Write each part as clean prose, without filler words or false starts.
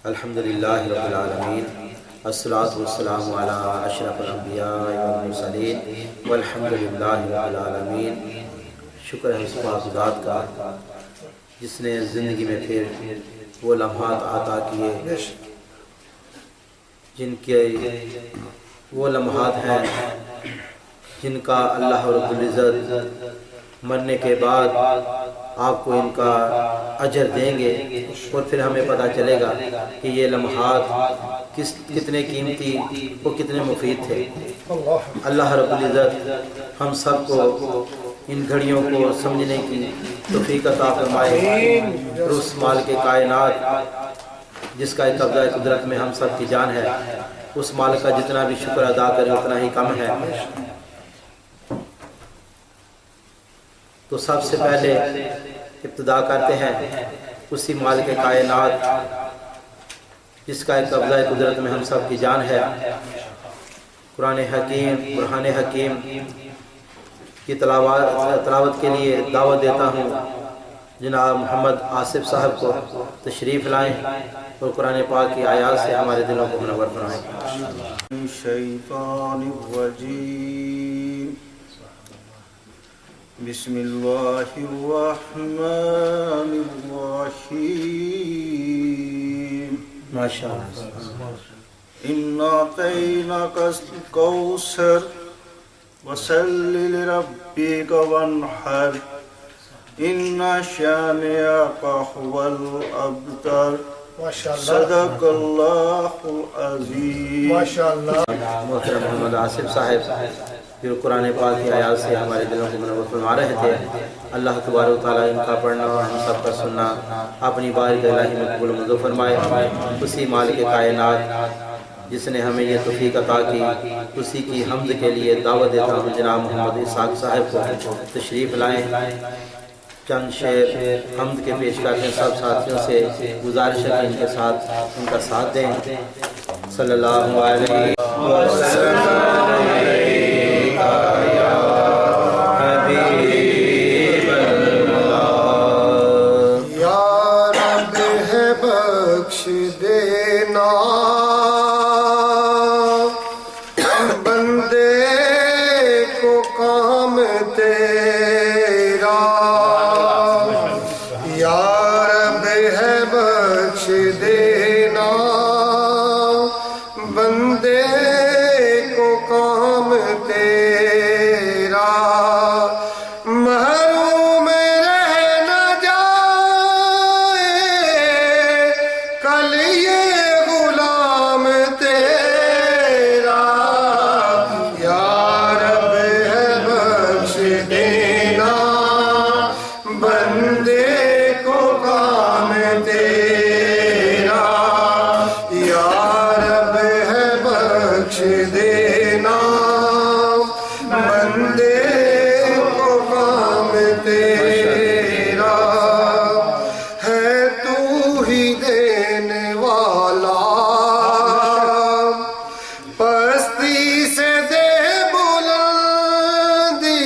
الحمدللہ رب العالمین، الصلاۃ والسلام علی اشرف الانبیاء والمرسلین والحمدللہ رب العالمین۔ شکر ہے اس پاک ذات کا جس نے زندگی میں پھر وہ لمحات عطا کیے جن کے وہ لمحات ہیں جن کا اللہ رب العزت مرنے کے بعد آپ کو ان کا اجر دیں گے، اور پھر ہمیں پتہ چلے گا کہ یہ لمحات کتنے قیمتی اور کتنے مفید تھے۔ اللہ رب العزت ہم سب کو ان گھڑیوں کو سمجھنے کی توفیق عطا فرمائے، اور اس مالک کائنات جس کا قبضہ قدرت میں ہم سب کی جان ہے، اس مالک کا جتنا بھی شکر ادا کرے اتنا ہی کم ہے۔ تو سب سے پہلے ابتدا کرتے ہیں اسی مالک کائنات جس کا قبضہ قدرت میں ہم سب کی جان ہے۔ قرآن حکیم، برہان حکیم کی تلاوت کے لیے دعوت دیتا ہوں جناب محمد آصف صاحب کو تشریف لائیں اور قرآن پاک کی آیات سے ہمارے دلوں کو منور فرمائیں۔ شیطان الرجیم، بسم اللہ الرحمن الرحیم۔ ماشاءاللہ۔ اِنَّا أَعْطَيْنَاكَ الْكَوْثَرَ فَصَلِّ لِرَبِّكَ وَانْحَرْ إِنَّ شَانِئَكَ هُوَ الْأَبْتَرُ۔ صدق اللہ العظیم۔ محترم محمد آصف صاحب جو قرآن پاک کی آیات سے ہمارے دلوں کو منور فرما رہے تھے، اللہ تبارک و تعالیٰ ان کا پڑھنا اور ہم سب کا سننا اپنی بارک الہی میں قبول و منظور فرمائے۔ اسی مالک کائنات جس نے ہمیں یہ توفیق عطا کی، اسی کی حمد کے لیے دعوت دیتا ہوں جناب محمد اسحاق صاحب کو تشریف لائیں، چند شعر حمد کے پیش کرتے ہیں۔ سب ساتھیوں سے گزارش ہے کہ ان کے ساتھ ان کا ساتھ دیں۔ صلی اللہ علیہ وسلم یا حبیب اللہ، یا رب ہے بخش دینا بندے کو کام تیرا، یا رب ہے بخش دینا بندے کو کام تیرا، محروم رہ نہ جائے کل یہ غلام تیرا، یا رب ہے بخش دینا بندے کو کام تیرا، یا رب ہے بخش دینا بندے کو کام تیرا، ہے تو ہی دینے والا پستی سے دے بلندی،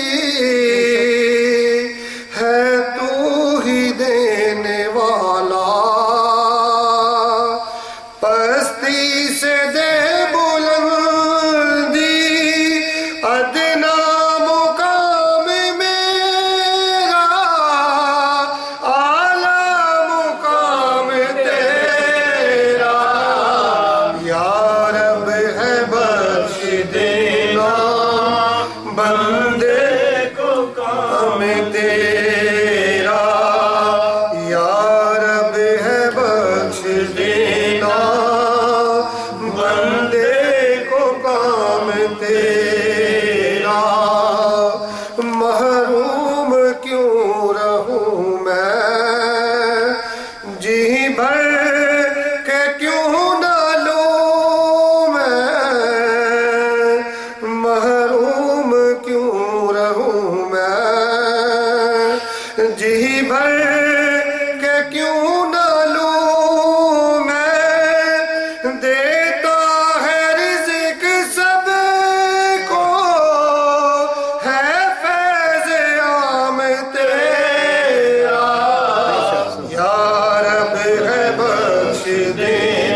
ہے تو ہی دینے والا پستی سے دے بلندی، ادنا مقام میرا اعلیٰ مقام تیرا، یا رب ہے بخش دینا بندے کو کام تیرا، یا رب ہے بخش دینا بندے کو کام تیرا، محروم کیوں رہوں میں جی بھر کے کیوں نہ لوں میں، محروم کیوں رہوں میں جی بھر کے کیوں نہ لوں میں، دیتا ہے رزق سب کو ہے فیض عام تیرا، یا رب ہے بخش دینا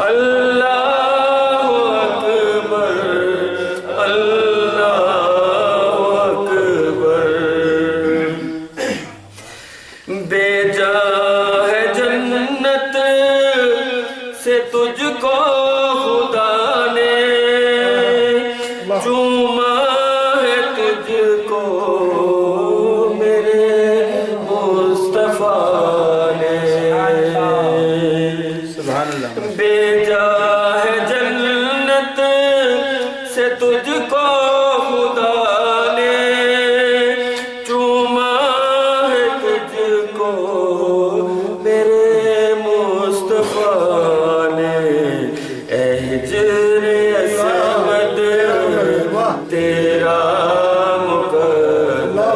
اللہ اکبر اللہ اکبر بھیجا ہے جنت سے تجھ کو خدا نے چوما ہے تجھ کو میرے مصطفیٰ نے سبحان اللہ بھیجا ہے جنت سے تجھ کو خدا نے چوما ہے تجھ کو میرے مصطفیٰ نے اے ہجر اسود تیرا مقدر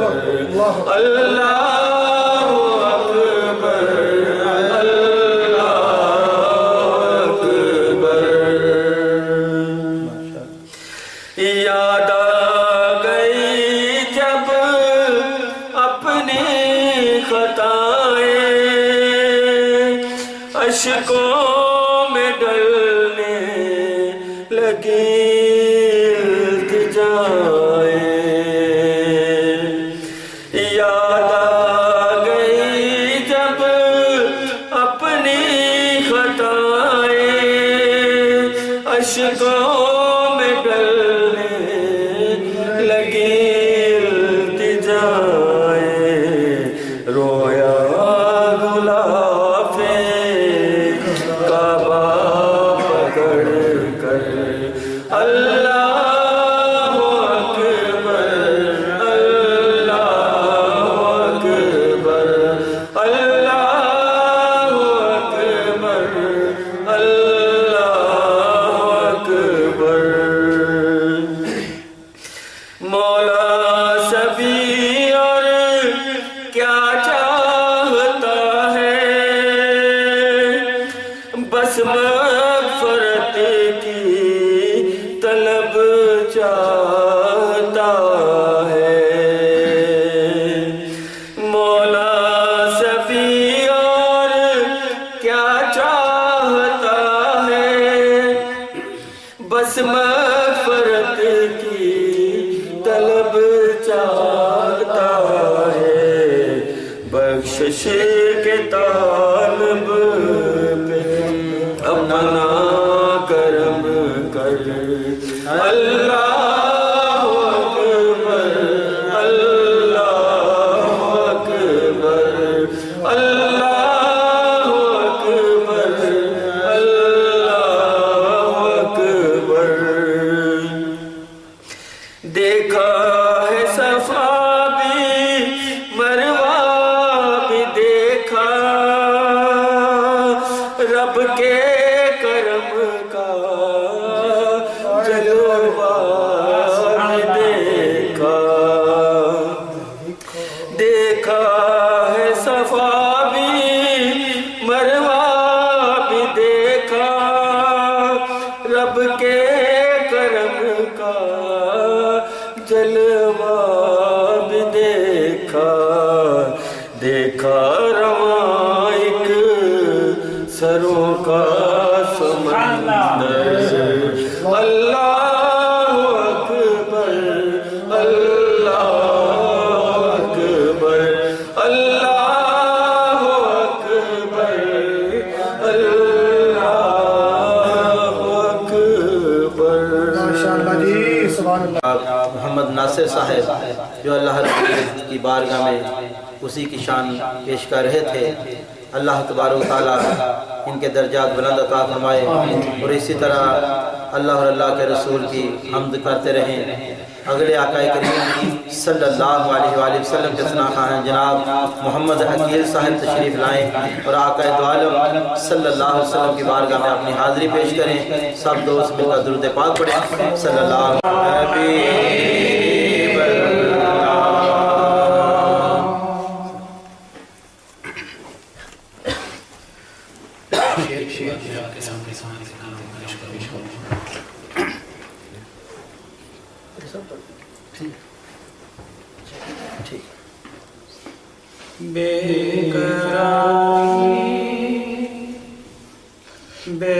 اللہ اکبر یاد آ گئی جب اپنی خطائیں اشکوں میں ڈلنے لگی التجائیں یاد آ گئی جب اپنی خطائیں اشکوں میں ڈلنے لگی التجائیں رویا غلاف کعبہ پکڑ کر اللہ اکبر اللہ اکبر اللہ اکبر اللہ اکبر مولا سبھی اور کیا چاہتا ہے بس مغفرت کی طلب چاہتا ہے مولا سبھی اور کیا چاہتا ہے بس مغفرت کی طلب چاہتا ہے بخشش کے طالب پہ اپنا کرم کر اللہ اکبر اللہ اکبر اللہ اکبر اللہ اکبر دیکھا ہے صفا بھی مروہ بھی دیکھا رب کے کرم کا جلوہ بھی دیکھا دیکھا ہے صفا بھی مروہ بھی دیکھا رب کے کرم کا جلوہ بھی دیکھا دیکھا رواں ایک سروں کا سمندر اللہ اکبر اللہ اکبر اللہ اکبر اللہ اکبر ماشاءاللہ جی سبحان اللہ محمد ناصر صاحب جو اللہ رب العزت کی بارگاہ میں اسی کی شان پیش کر رہے تھے اللہ تبارک و تعالیٰ ان کے درجات بلند عطا فرمائے اور اسی طرح اللہ اور اللہ کے رسول کی حمد کرتے رہیں اگلے آقا کریم صلی اللہ علیہ وآلہ وسلم کے ثنا خواہ ہیں جناب محمد حکیل صاحب تشریف لائیں اور آقا دو عالم صلی اللہ علیہ وسلم کی بارگاہ میں اپنی حاضری پیش کریں سب دوست مل کر درود پاک پڑھیں صلی اللہ علیہ بے قراری بے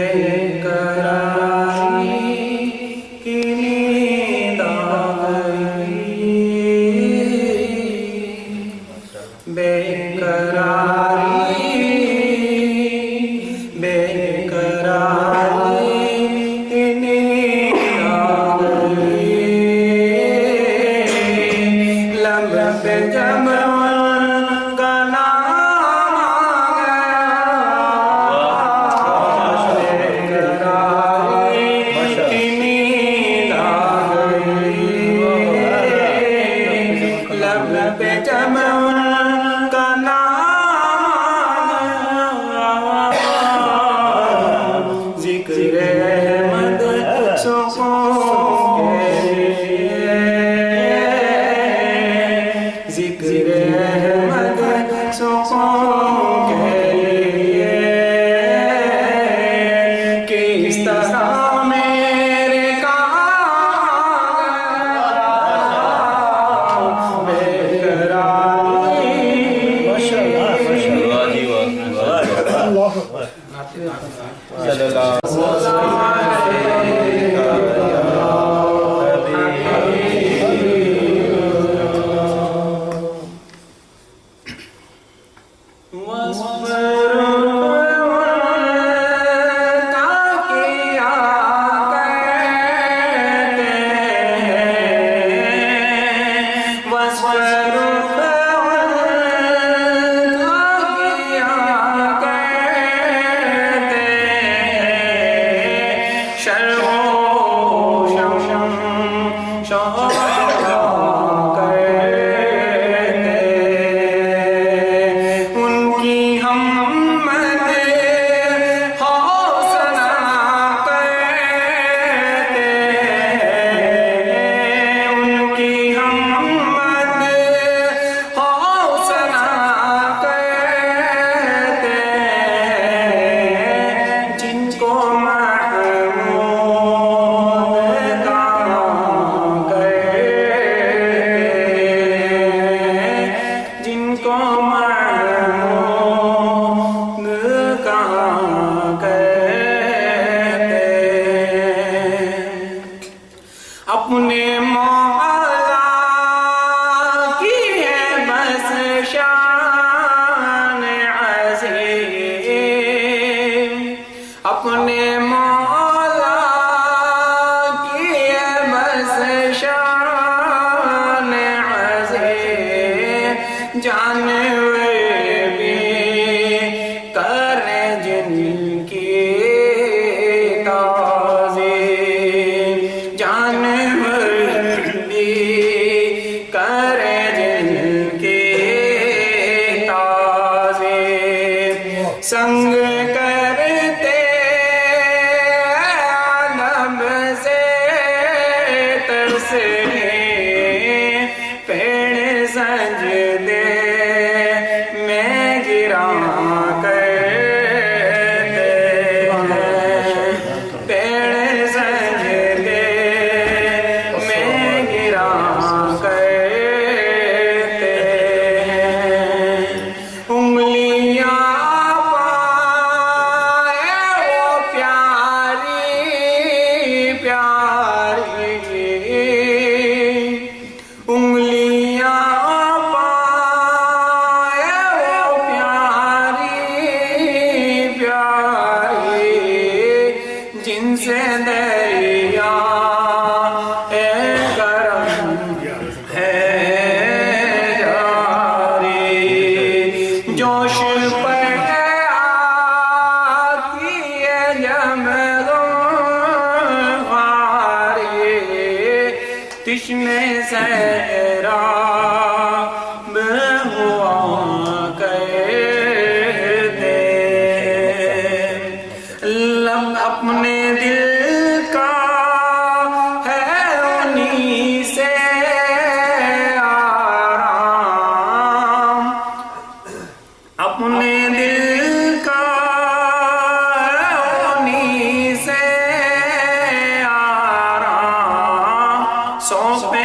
سونپے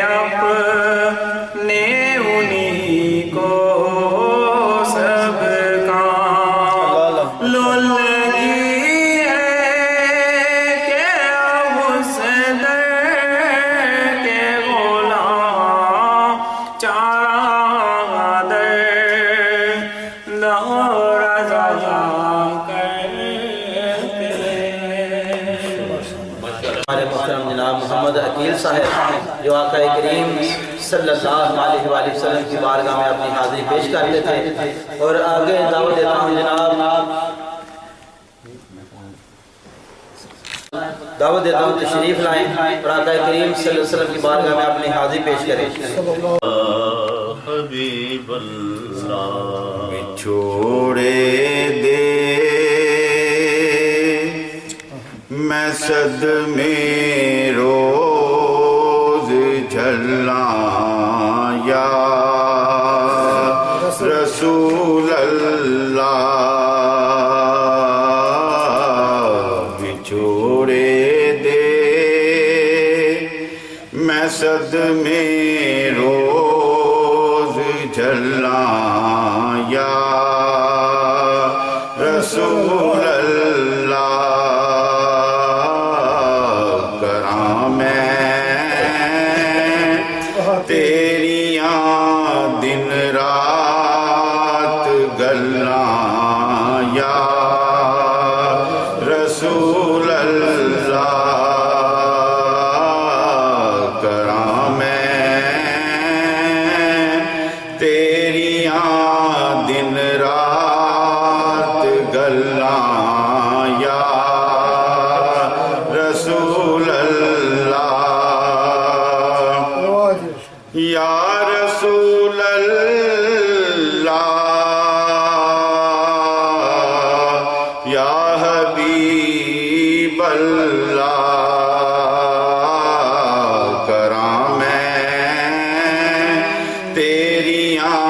اب ہمارے محترم جناب محمد عقیل صاحب جو آقا کریم صلی اللہ علیہ وآلہ وسلم کی بارگاہ میں اپنی حاضری پیش کرتے تھے، اور آگے دعوت دیتا ہوں تشریف لائیں اور آقا کریم صلی اللہ علیہ وسلم کی بارگاہ میں اپنی حاضری پیش کریں۔ حبیب اللہ چھوڑے دے میں صدمے روز جھلاں یا رسول اللہ بچھوڑے دے میں صدمے روز جھلاں یا رسول اللہ کراں میں تیریاں دن رات گلاں یا رسول اللہ کراں میں تیریاں دن رات گلاں یا رسول اللہ یا رسول اللہ یا حبیب اللہ کراں میں تیریاں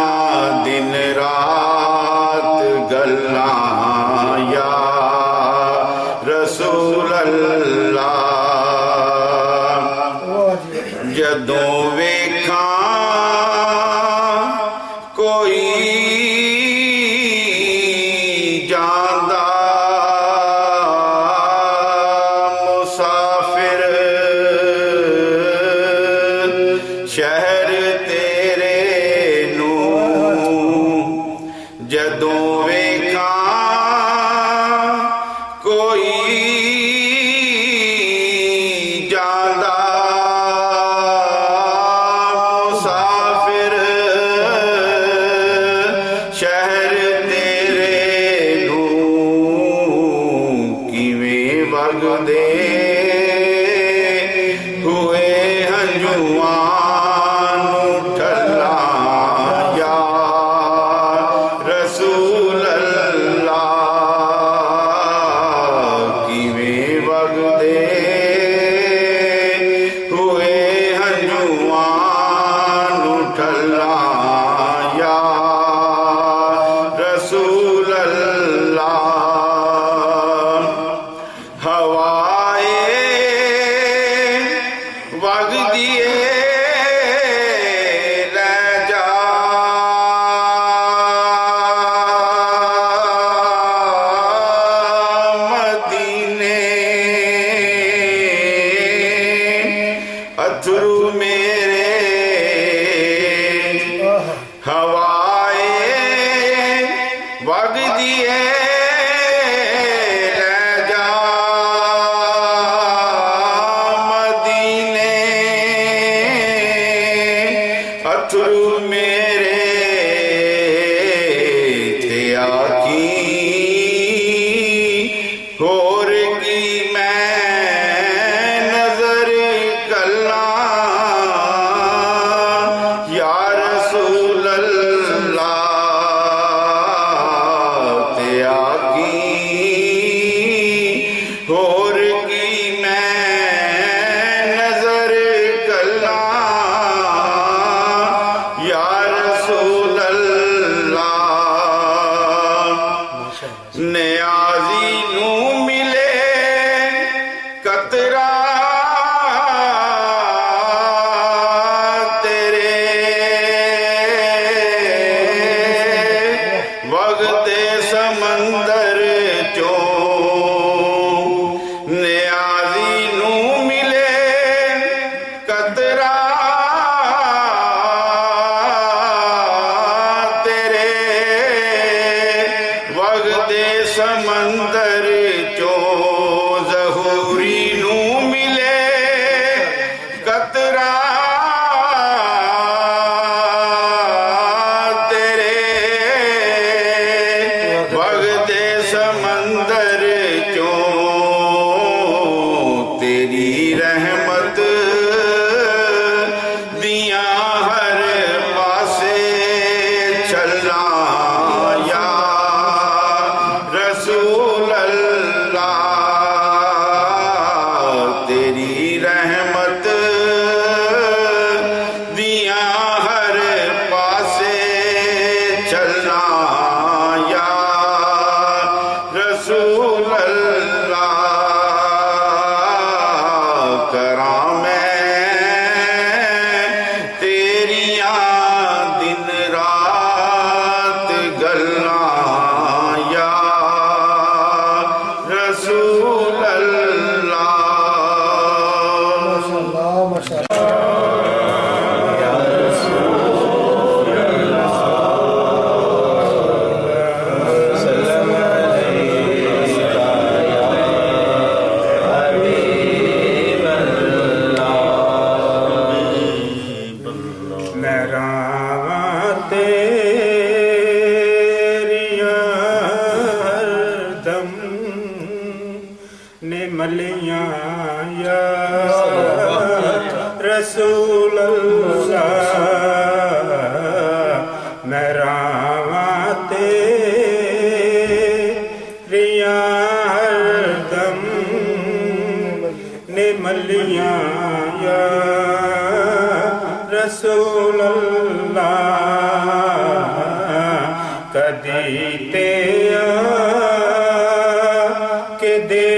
دن رات گلاں یا رسول اللہ جدوں ویکھاں کوئی جاندا مسافر شہر تیرے نوں جدوں ویکھاں کوئی جاندا مسافر شہر تیرے نوں کیویں وگدے ہوئے ہنجواں نوں ٹھلاں یا رسول اللہ کیویں وگدے ہوئے ہنجواں نوں ٹھلاں یا رسول اللہ ہوائے وگدیے لے جا مدینے اتھرو میرے ہوائے وگدیے لے جا مدینے اتھرو میرے تھے آکی ہور کی میں نظر کلاں یا رسول اللہ تے آکی ہور کی میں نظر کلاں یا رسول اللہ نیازی نوں ملے قطرہ تیرے وگدے سمندر چوں نیازی نوں ملے قطرہ تیرے وگدے سمندر چوں ظہوری نوں ملے تیری رحمت دیا ہر پاسے چلنا یا رسول اللہ تیری رحمت دیا ہر پاسے چلنا یا رسول اللہ کراں میں تیریاں دن رات گلاں یا رسول اللہ ملیاں یا رسول اللہ میں راواں تیریاں ہر دم نے ملیاں یا رسول اللہ کدی تے کہ دے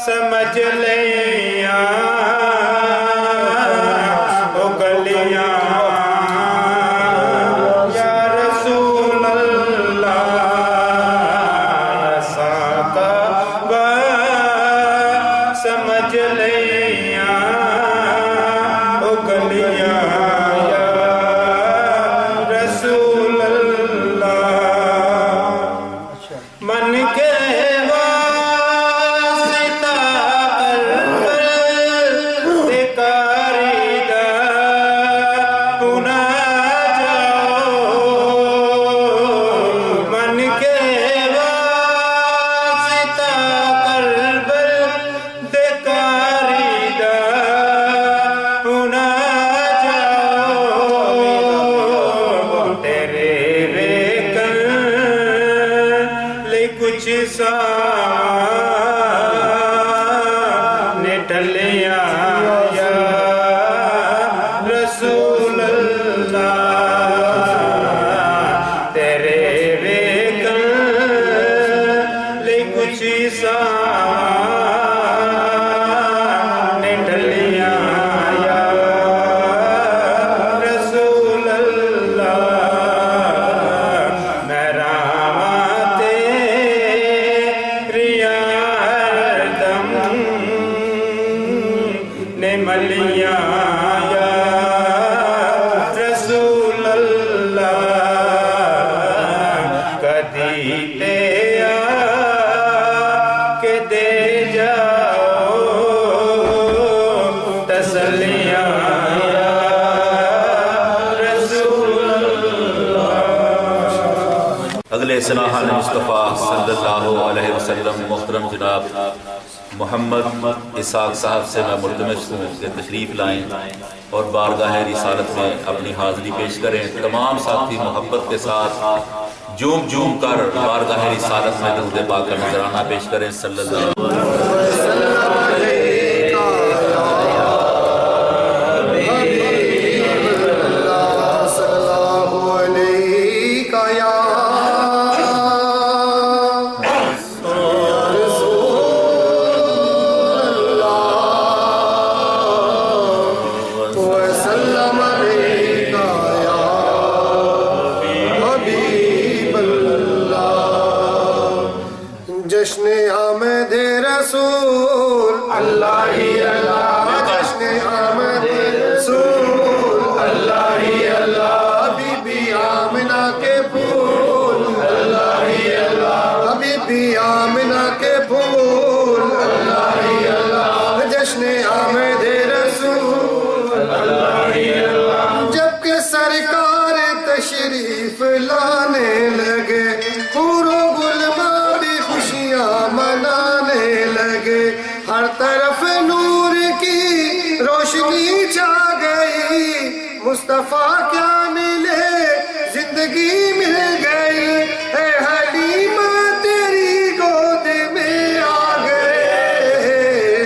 سمجھ لیاں او گلیاں یا رسول اللہ ساقا سمجھ لیاں او گلیاں یا رسول اللہ من کے ٹلیا یا رسول اللہ تیرے ویکن لئی کچھ سان ٹلیا یا رسول اللہ میں راواں تیریاں ملیاں یا رسول اللہ کدی تے آ کے دے جاؤ تسلیاں یا رسول اللہ. اگلے سناحان مصطفیٰ صلی اللہ علیہ وسلم محترم جناب محمد اسحاق صاحب سے میں ملتمس ہوں کہ تشریف لائیں اور بارگاہ رسالت میں اپنی حاضری پیش کریں. تمام ساتھی محبت کے ساتھ جھوم جھوم کر بارگاہ رسالت میں درود پاک کا نذرانہ پیش کریں. صلی اللہ علیہ وسلم. آمد رسول اللہ ہی اللہ جشن آمد رسول اللہ ہی اللہ بی بی آمنہ کے پھول اللہ ہی اللہ بی بی آمنہ کے پھول اللہ ہی اللہ جشن آمد رسول اللہ ہی اللہ جب کہ سرکار تشریف لانے لگے حور و غلمان بھی خوشیاں منانے لگے ہر طرف نور کی روشنی چھا گئی مصطفیٰ کیا ملے زندگی مل گئی اے حلیمہ تیری گود میں آ گئے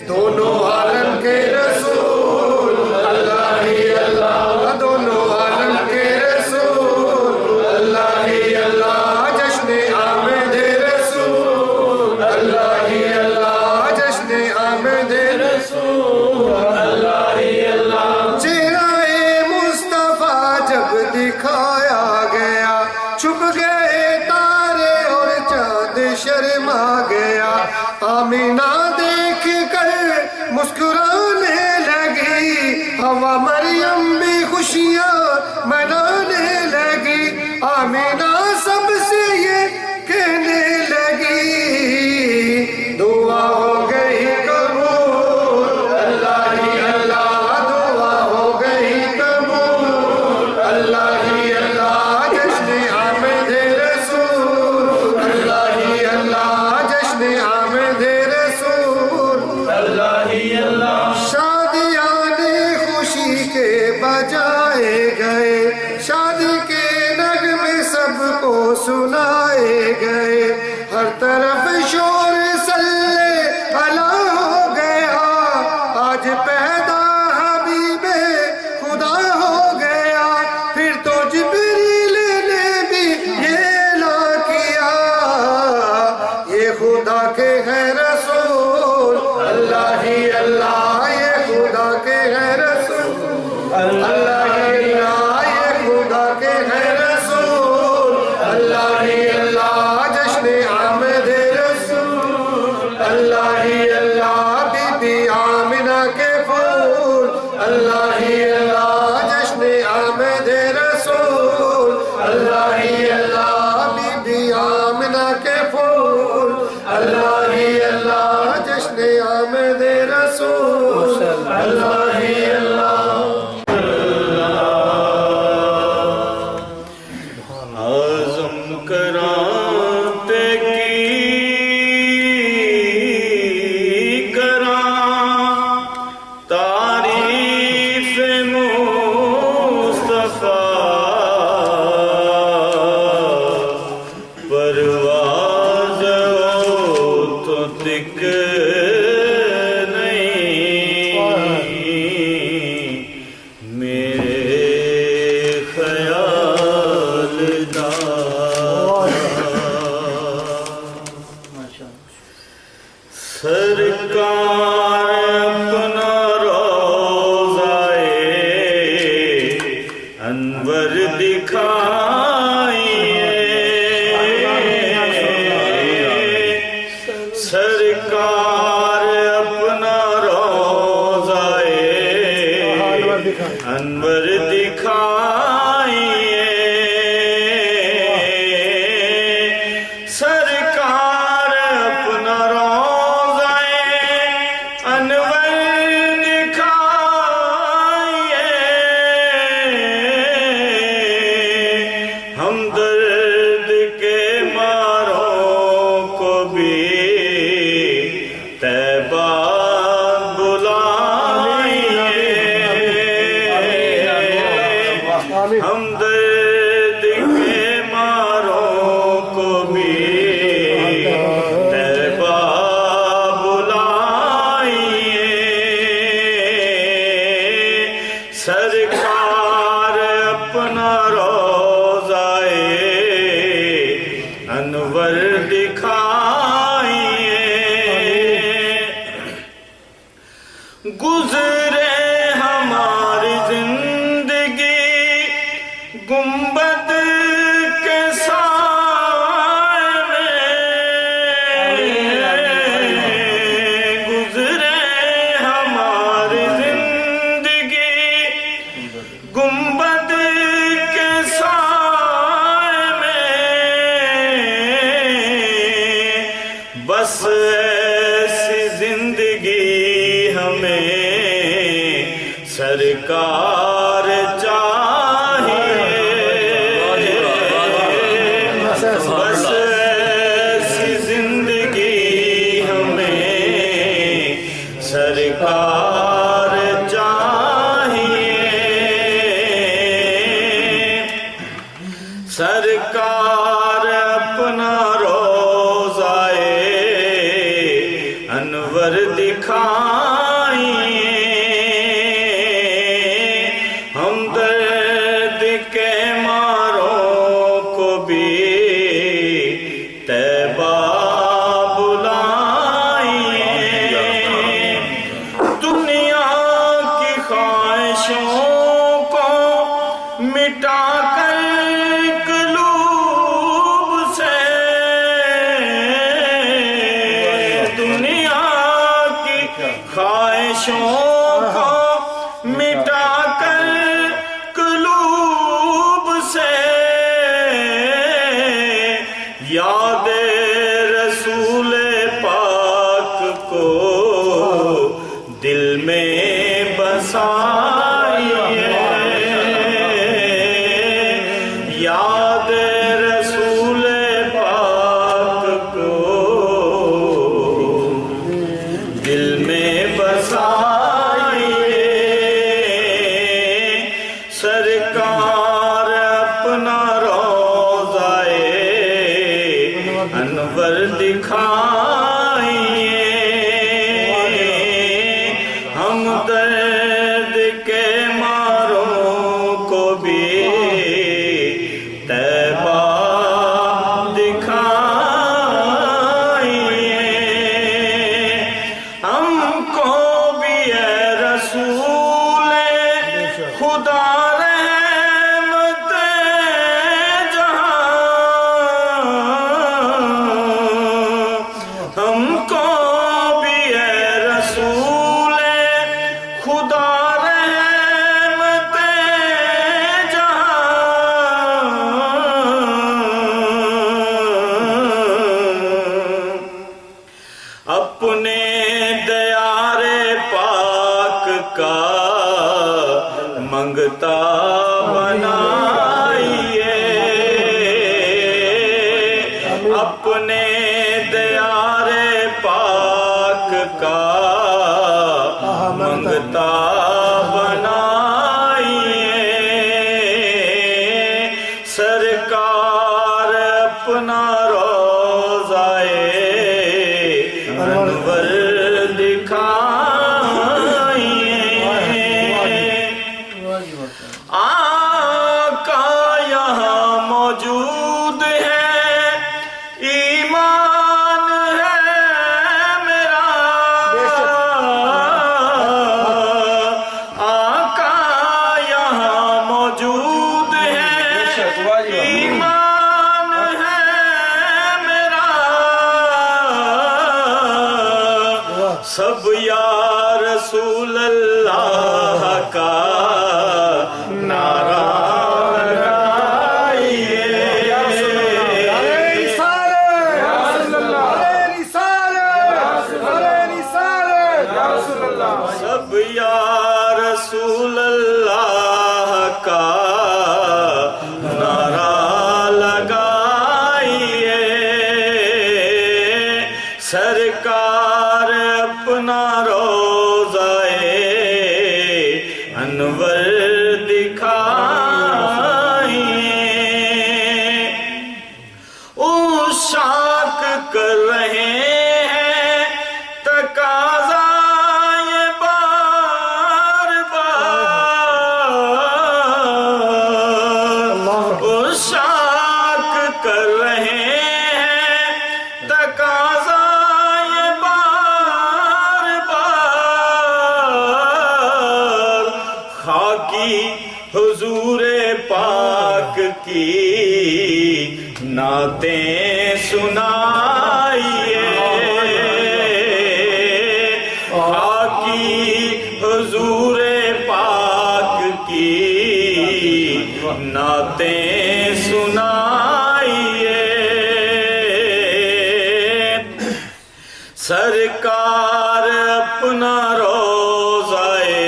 دونوں عالم کے رسول اللہ ہی اللہ دونوں عالم کے رسول اللہ ہی اللہ جشن آمد رسول اللہ ہی اللہ جشن آمد رسول اللہ ہی اللہ چہرہ مصطفیٰ جب دکھایا گیا چھپ گئے تارے اور چاند شرما گیا آمینہ دیکھ کر مسکرانے لگی ہوا مریم بھی خوشیاں منانے لگی آمینہ سب سے یہ کہنے لگی دعا ہو گئی قبول اللہ ہی اللہ دعا ہو گئی قبول اللہ ہی اللہ جشن آمد رسول اللہ ہی اللہ جشن آمد رسول اللہ ہی اللہ شادیاں خوشی کے بجائے گئے شادی کے نغمے سب کو سنائے گئے ہر طرف شور صلی اللہ ہو گیا آج پیدا حبیب خدا ہو گیا پھر تو جبریل نے بھی یہ اعلان کیا یہ خدا کے ہیں رسول اللہ ہی اللہ یہ خدا کے ہیں رسول اللہ ہی اللہ یہ خدا کے ہیں رسول اللہ ہی اللہ جشن آمد رسول اللہ ہی اللہ بی بی آمنہ کے پھول اللہ ہی اللہ جشن آمد رسول اللہ ہی اللہ بی بی آمنہ کے پھول اللہ ہی اللہ جشن آمد رسول اللہ ہی اللہ عزم کرانتے کی کراں تعریف مصطفیٰ پرواز ہو تو دکھ نہیں میرے خیال دار سرکار اپنا روضہ انور دکھائیے سرکار اپنا روضہ انور دکھائیے سرکار اپنا روضہ انور دکھائیے ہم درد کے ماروں کو بھی طیب سرکار چاہیے بس ایسی زندگی ہمیں سرکار چاہیے سرکار اپنا روضائے انور دکھائیں ہم درد کے ماروں کو بھی طیبہ بلائیں دنیا کی خواہشوں کو مٹا کر قلوب سے دنیا کی خواہشوں کو مٹا کر قلوب سے یاد رسول پاک کو دل میں بسائیے یاد رسول پاک کو دل میں بسائیے سرکار اپنا روضائے انور دکھائیے ہم درد کے ماروں کو بھی طیبہ دکھائیے ہم کو بھی اے رسول خدا رحمت جہاں ہم کو بھی اے رسول خدا رحمت جہاں اپنے دیار پاک کا منگتا بنائیے اپنے دیار پاک کا منگتا بنائیے سرکار اپنا روضائے انور دکھائیے آقا یہاں موجود ہے ایمان ہے میرا آقا یہاں موجود ہے ایمان ہے میرا سب یا رسول اللہ کا نعرہ لگائیے سب یا رسول اللہ کا نعرہ لگائیے سرکار اپنا روضائے انور دکھائیے عشاق کر رہے ہیں تقاضا یہ بار بار عشاق کر رہے ہیں تقاضا یہ بار بار خاکی حضور پاک کی نعتیں سنائیے خاکی حضور پاک کی نعتیں سنائیے سرکار اپنا روضائے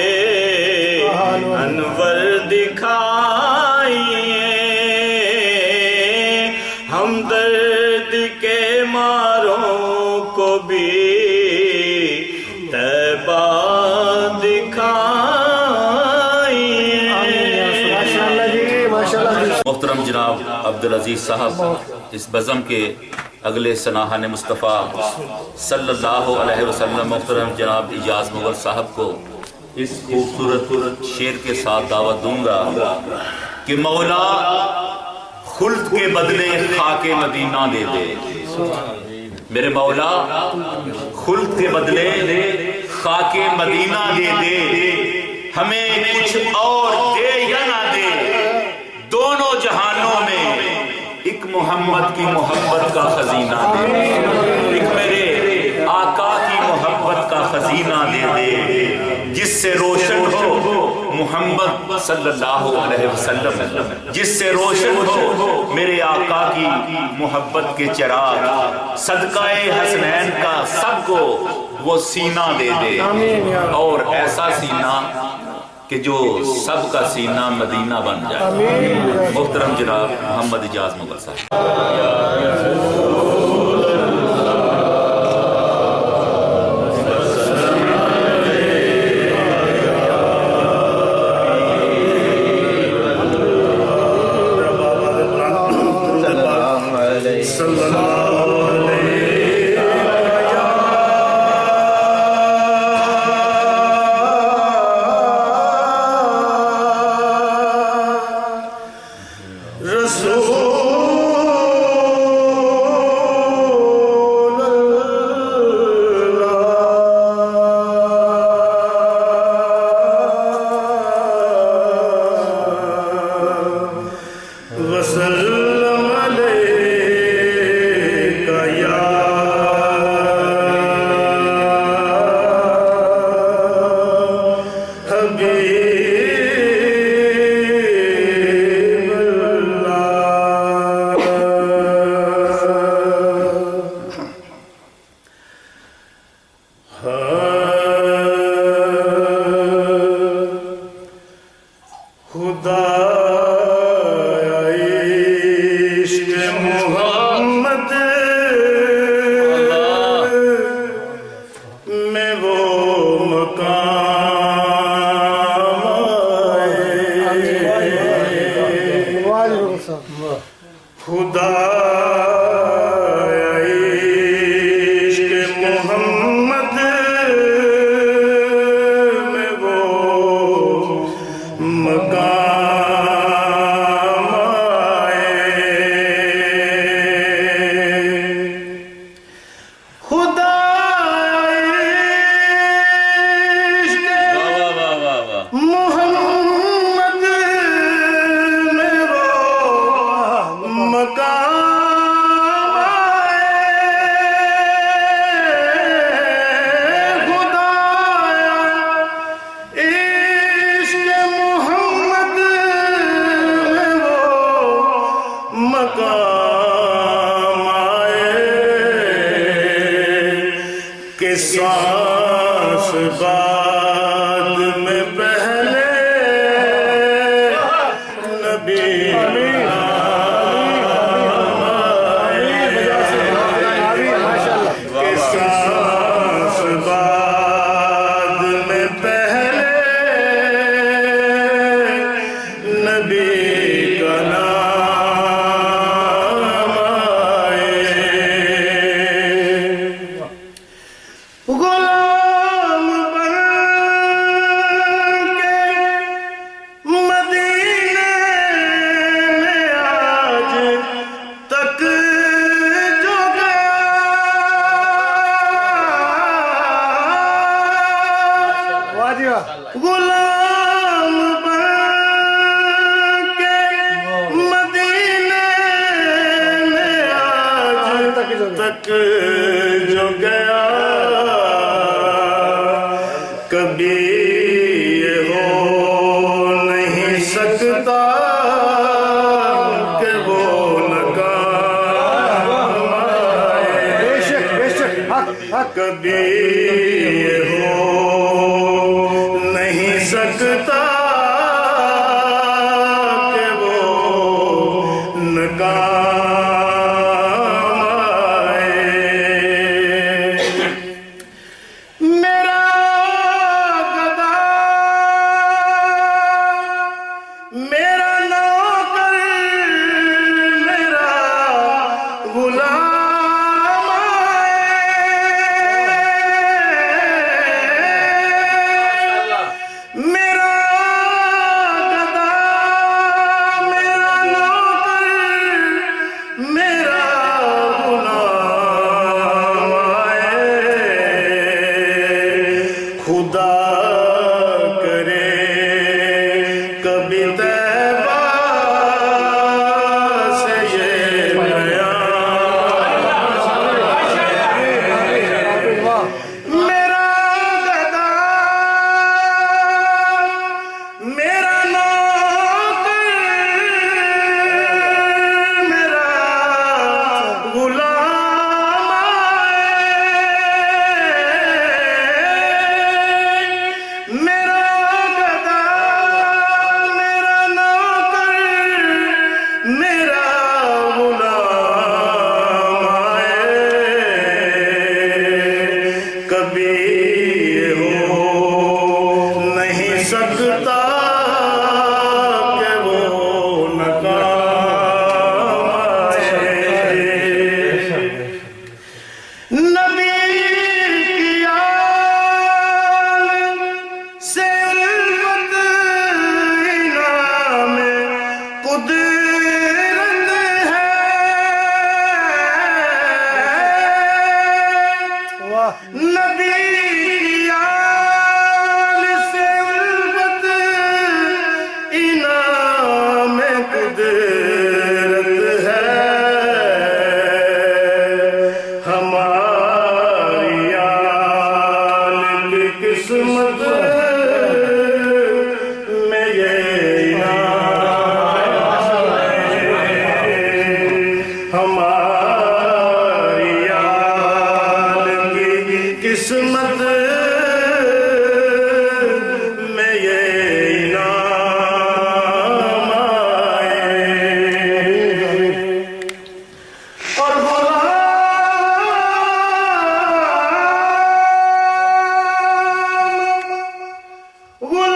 جناب عبدالعزیز صاحب اس بزم کے اگلے سناہن مصطفیٰ صلی اللہ علیہ وسلم محترم جناب اجاز مغل صاحب کو اس خوبصورت شعر کے ساتھ دعوت دوں گا کہ مولا خلد کے بدلے خاک مدینہ دے دے. میرے مولا خلد کے بدلے خاک مدینہ دے دے، ہمیں کچھ اور دے یا نہ دے، دونوں جہانوں میں ایک محمد کی محبت کا خزینہ دے، ایک میرے آقا کی محبت کا خزینہ دے دے، جس سے روشن ہو محمد صلی اللہ علیہ وسلم، جس سے روشن ہو میرے آقا کی محبت کے چراغ، صدقہ حسنین کا سب کو وہ سینہ دے دے، اور ایسا سینہ کہ جو سب کا سینہ مدینہ بن جائے. محترم جناب محمد اجاز مغل صاحب. میرا نوکر نبی کی آل سے الفت انعام قدرت ہے ہماری آل کی قسمت میں یہ انعام ہے ہماری آل کی قسمت میں یہ انعام آئے اور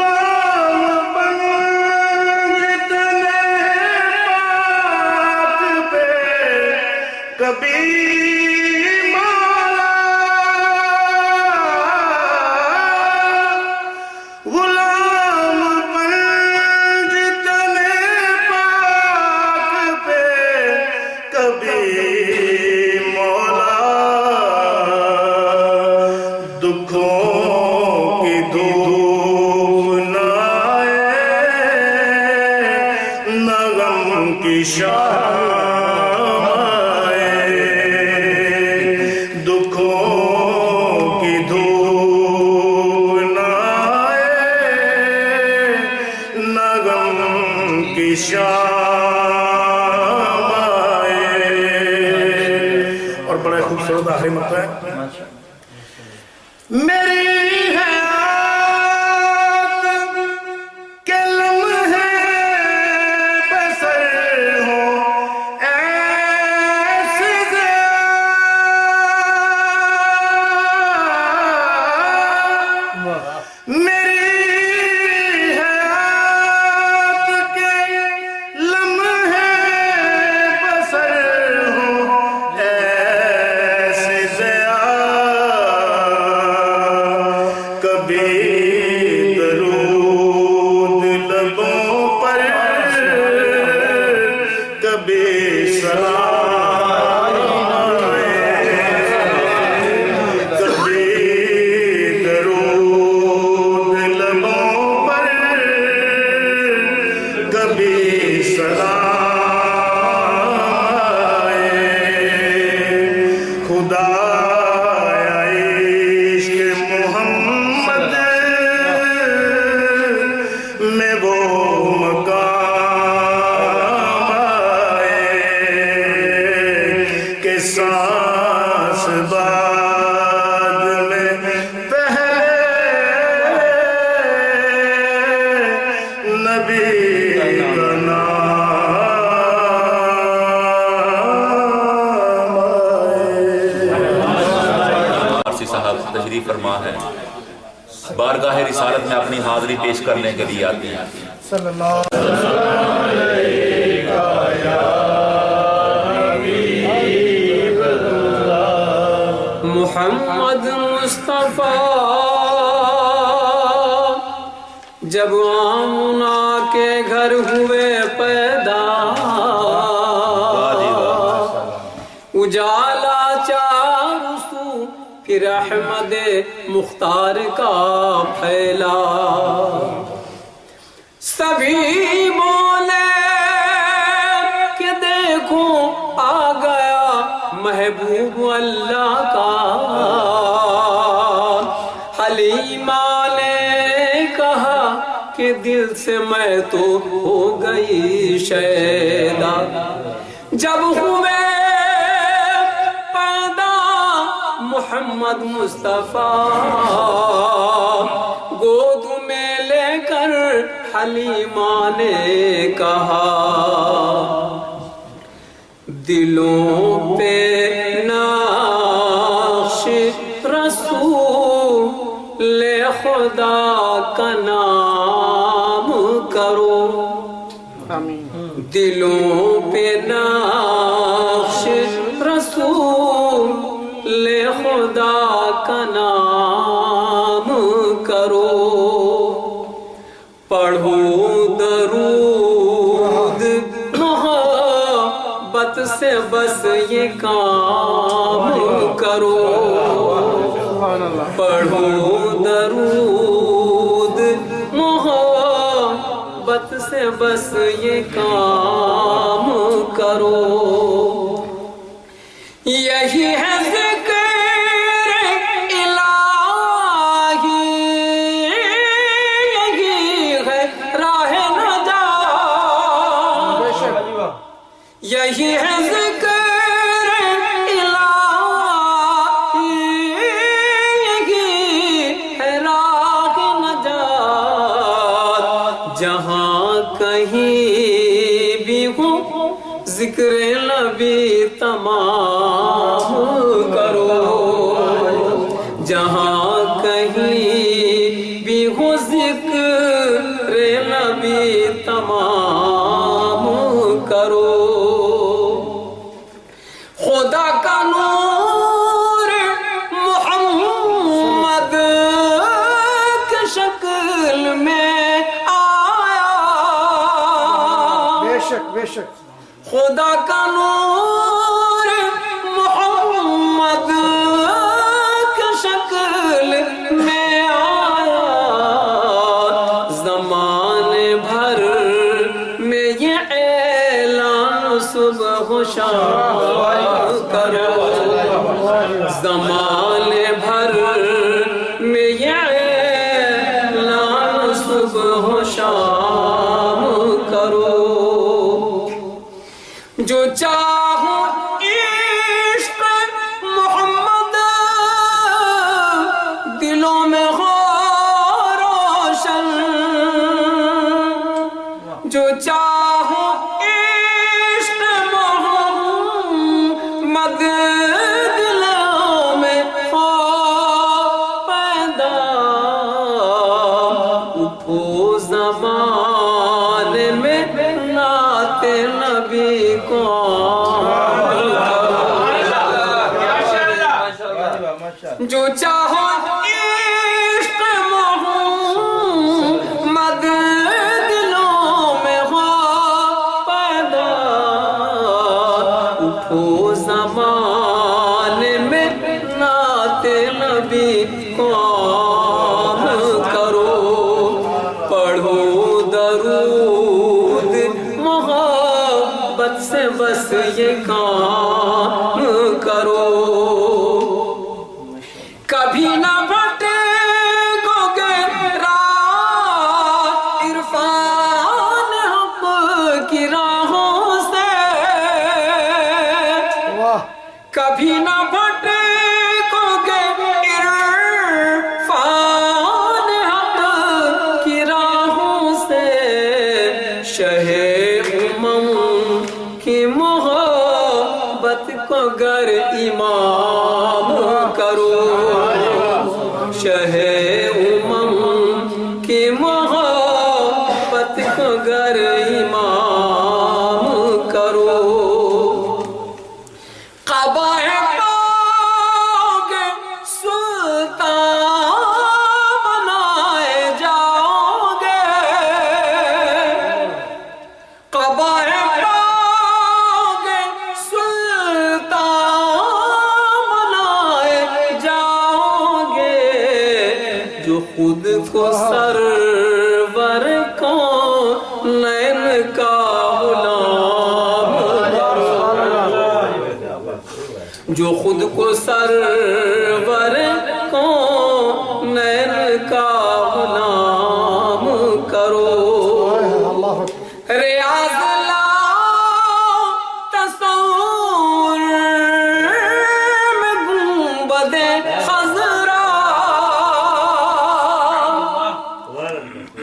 غلام بن جتنے پاک پہ کبھی مولا غلام بن جتنے پاک پہ کبھی مولا دکھوں کی دھوپ نہ آئے نہ غم کی شام آئے دکھوں کی دھوپ نہ آئے نہ غم کی شام آئے اور بڑا خوبصورت آخری مقطع ہے میری حیات کے لمحے بسر ہوں ایسے میری حیات کے لمحے بسر ہوں ایسے کبھی درود لبوں پر کبھی سلام کبھی درود لبوں پر کبھی سلام خدا میں وہ مقام آئے کہ سانس بعد میں پہلے نبی کا نام عارسی صاحب تشریف فرما ہے بارگاہ رسالت میں اپنی حاضری پیش کرنے کے لیے آتی ہیں صلی اللہ علیہ محمد مصطفیٰ جب آمنہ کے گھر ہوئے پیدا اجالا چار سو پھر احمد مختار کا پھیلا سبھی بولے کہ دیکھو آ گیا محبوب اللہ کا حلیمہ نے کہا کہ دل سے میں تو ہو گئی شیدا جب ہوئے محمد مصطفیٰ گود میں لے کر حلیمہ نے کہا دلوں پہ نقش رسول خدا کا نام کرو دلوں پہ نقش رسول خدا کا نام کرو پڑھو درود محبت سے بس یہ کام کرو پڑھو درود محبت سے بس یہ کام کرو، یہی ہے ذکر الہی، یہی ہے راہ نجات، یہی ہے ذکر ذکر نبی تمام کرو، جہاں کہیں بھی ہو ذکر نبی تمام کرو، خدا کا نور محمد کی شکل میں آیا، بے شک خدا کا نور محمد کی شکل میں آیا، زمانے بھر میں یہ اعلان صبح و شام کرو، زمانے بھر میں یہ اعلان صبح و شام کرو، جو چاہو عشق محمد دلوں میں ہو روشن، جو چاہو عشق محمد دلوں میں ہو پیدا، اٹھو زمانے میں نعت نبی کو، جو چاہو عشق محمد دلوں میں ہو پیدا، اٹھو زمانے میں نعت نبی کو کرو، پڑھو درود محبت سے بس یہ کام کرو، کبھی نہ بھٹکو گے راہ عرفان حق کی راہوں سے، کبھی نہ بھٹکو گے عرفان حق کی راہوں سے، شہ امم کی محبت کو گر امام کرو، شہ امم کی محبت کو گر امام کرو، قبائے پاؤگے سلطان بنائے جاؤ گے، قبائے پاؤگے سلطان بنائے جاؤ گے، جو خود کو سرور کو نین کا غلام کرو، جو خود کو سرور کو نین کا غلام کرو، ریاض لاؤ تصور میں گنبد خضرا،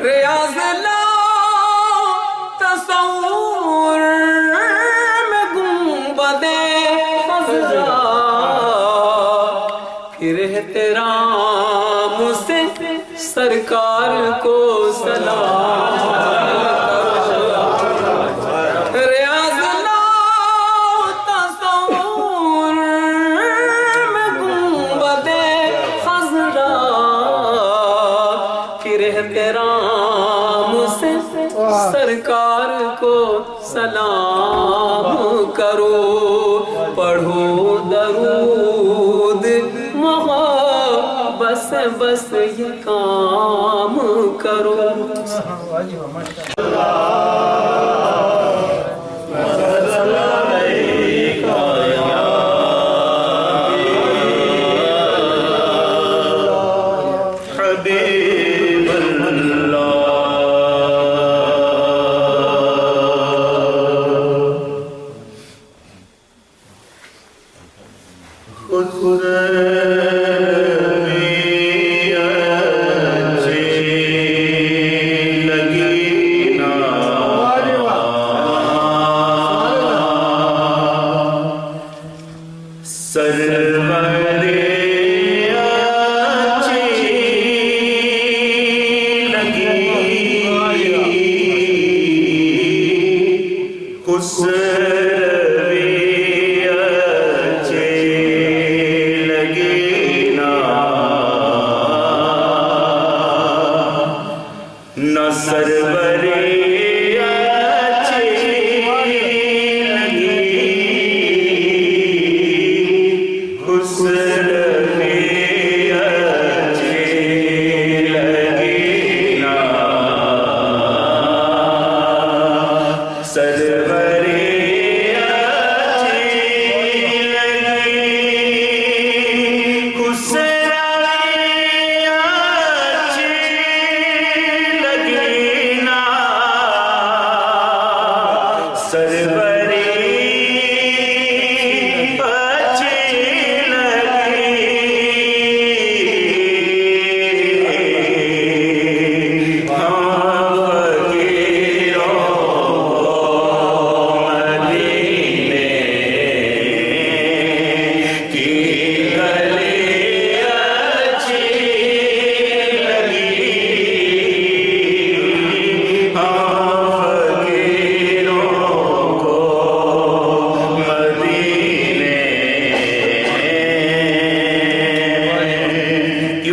ریاض لاؤ تصور میں گنبد خضرا، پھر احترام سے سرکار کو سلام کرو، ریاض لاؤ تصور میں گنبد خضرا، پھر احترام سے سرکار کو سلام کرو، پڑھو درود محبت سے سے بس یہ کام کرو حبیب اللہ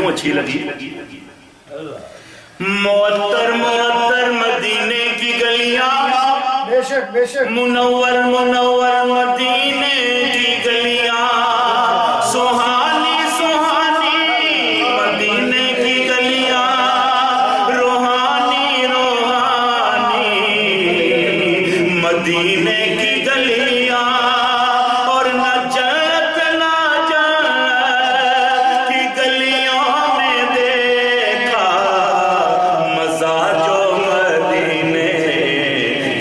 اچھی لگی معطر معطر مدینے کی گلیاں منور منور مدینے کی گلیاں سہانی سہانی مدینے کی گلیاں روحانی روحانی مدینے کی گلیاں اور نہ جنت نہ جنت کی گلیوں میں دیکھا مزہ جو مدینے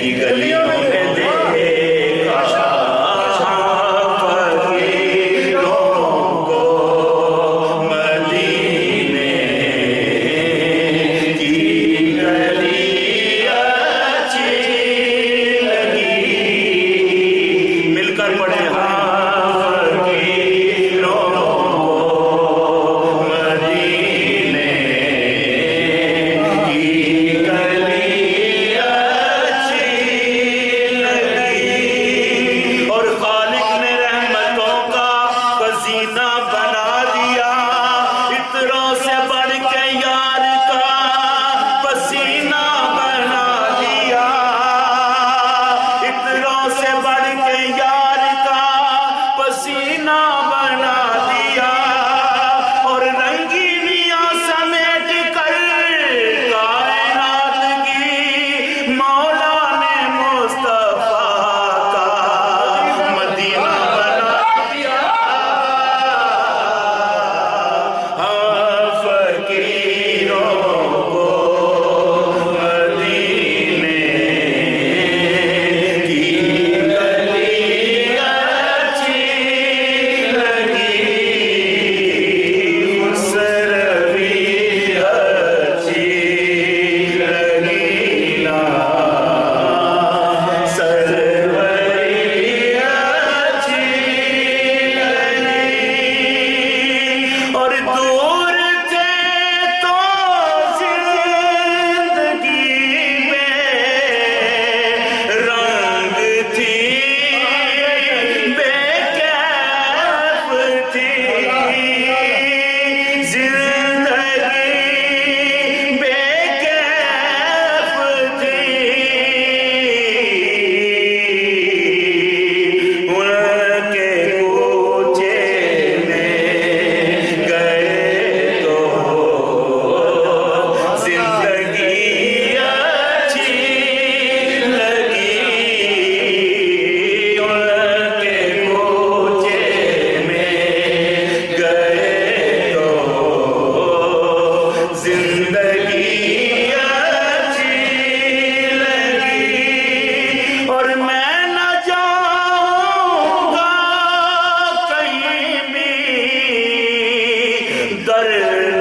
کی گلیوں میں دیکھا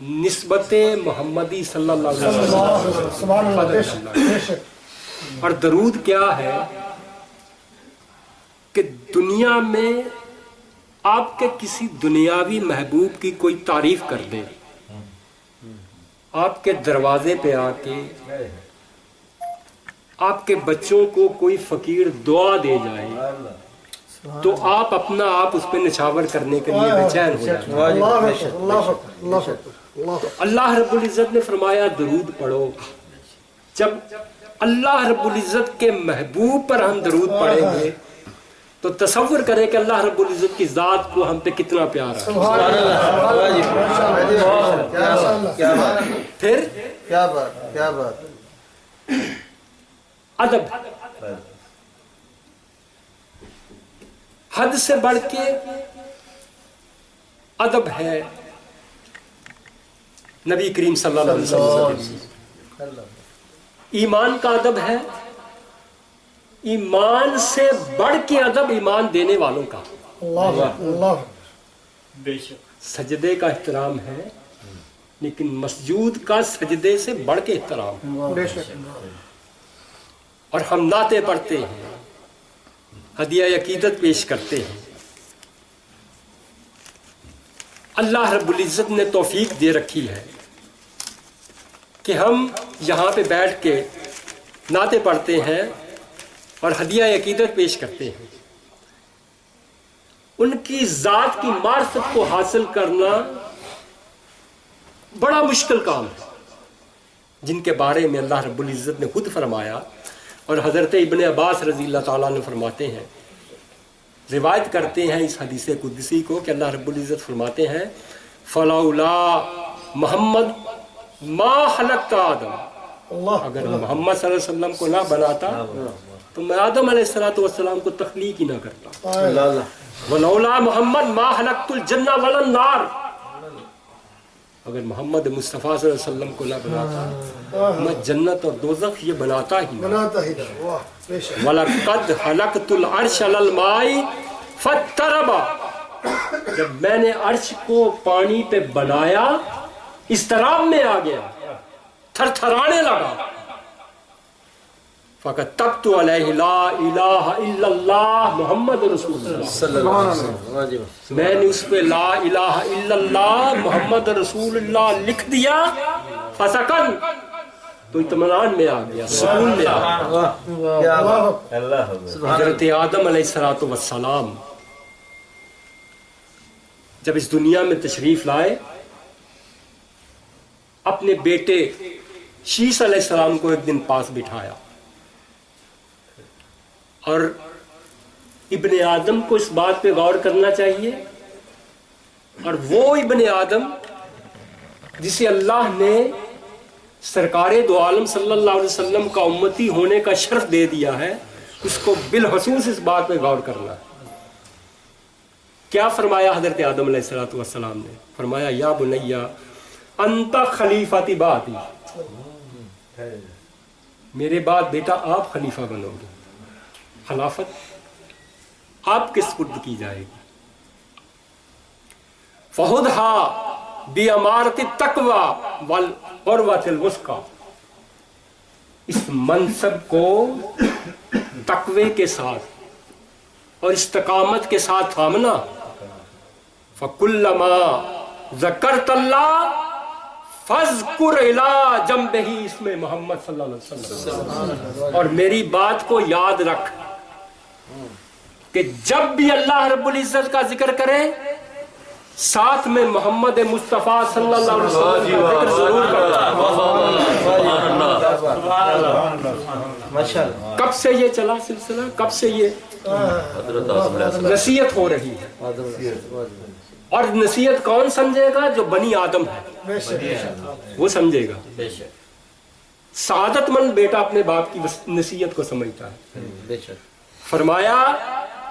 نسبت محمدی صلی اللہ علیہ وسلم. اور درود کیا ہے کہ دنیا میں آپ کے کسی دنیاوی محبوب کی کوئی تعریف کر دے، آپ کے دروازے پہ آ کے آپ کے بچوں کو کوئی فقیر دعا دے جائے تو آپ اپنا آپ اس پہ نچھاور کرنے کے لیے بے چین ہو جائیں. تو اللہ رب العزت نے فرمایا درود پڑھو. جب اللہ رب العزت کے محبوب پر ہم درود پڑھیں گے تو تصور کریں کہ اللہ رب العزت کی ذات کو ہم پہ کتنا پیار ہے. پھر کیا بات ادب، حد سے بڑھ کے ادب ہے نبی کریم صلی اللہ علیہ وسلم. ایمان کا ادب ہے، ایمان سے بڑھ کے ادب ایمان دینے والوں کا. سجدے کا احترام ہے لیکن مسجود کا سجدے سے بڑھ کے احترام ہے. اور ہم نعتیں پڑھتے ہیں، ہدیہ عقیدت پیش کرتے ہیں. اللہ رب العزت نے توفیق دے رکھی ہے کہ ہم یہاں پہ بیٹھ کے نعتیں پڑھتے ہیں اور ہدیہ عقیدت پیش کرتے ہیں. ان کی ذات کی معرفت کو حاصل کرنا بڑا مشکل کام ہے، جن کے بارے میں اللہ رب العزت نے خود فرمایا اور حضرت ابن عباس رضی اللہ تعالیٰ نے فرماتے ہیں، روایت کرتے ہیں اس حدیث قدسی کو کہ اللہ رب العزت فرماتے ہیں فلولا محمد ما خلقت آدم، اگر محمد صلی اللہ علیہ وسلم کو نہ بناتا تو میں آدم علیہ السلام کو تخلیق ہی نہ کرتا. ولولا محمد ما خلقت الجنہ ولا النار، اگر محمد مصطفیٰ صلی اللہ علیہ وسلم کو نہ بناتا میں جنت اور دوزخ یہ بناتا ہی نہ. وَلَقَدْ خَلَقْتُ الْعَرْشَ عَلَى الْمَاءِ فَاضْطَرَبَ، جب میں نے عرش کو پانی پہ بنایا اضطراب میں آ گیا، تھر تھرانے لگا. فَكَتَبْتُ عَلَيْهِ لَا إِلَهَ إِلَّا اللَّهُ محمد رسول اللہ، میں نے اس پہ لا الہ الا اللہ محمد رسول اللہ لکھ دیا. فَسَكَنَ، تو اطمینان میں آ گیا، سکون میں آ گیا. حضرت آدم علیہ السلام جب اس دنیا میں تشریف لائے، اپنے بیٹے شیش علیہ السلام کو ایک دن پاس بٹھایا اور ابن آدم کو اس بات پہ غور کرنا چاہیے. اور وہ ابن آدم جسے اللہ نے سرکار دو عالم صلی اللہ علیہ وسلم کا امتی ہونے کا شرف دے دیا ہے، اس کو بالخصوص اس بات پہ غور کرنا ہے. کیا فرمایا حضرت آدم علیہ السلام نے؟ فرمایا یا بنیا انت خلیفتی بعدی، میرے بعد بیٹا آپ خلیفہ بنو گے، خلافت آپ کے سپرد کی جائے گی. فخذھا بامارۃ التقوی والعروۃ الوثقی، اس منصب کو تقوی کے ساتھ اور استقامت کے ساتھ تھامنا. فَكُلَّمَا ذَكَرْتَ اللَّهَ فَاذْكُرْ إِلَىٰ جَنبِهِ اسم محمد صلی اللہ علیہ وسلم، اور میری بات کو یاد رکھ کہ جب بھی اللہ رب العزت کا ذکر کرے ساتھ میں محمد مصطفیٰ صلی اللہ علیہ وسلم کا ذکر ضرور کرنا. کب سے یہ چلا سلسلہ، کب سے یہ نصیحت ہو رہی ہے. اور نصیحت کون سمجھے گا؟ جو بنی آدم ہے وہ سمجھے گا. سعادت مند بیٹا اپنے باپ کی نصیحت کو سمجھتا ہے. فرمایا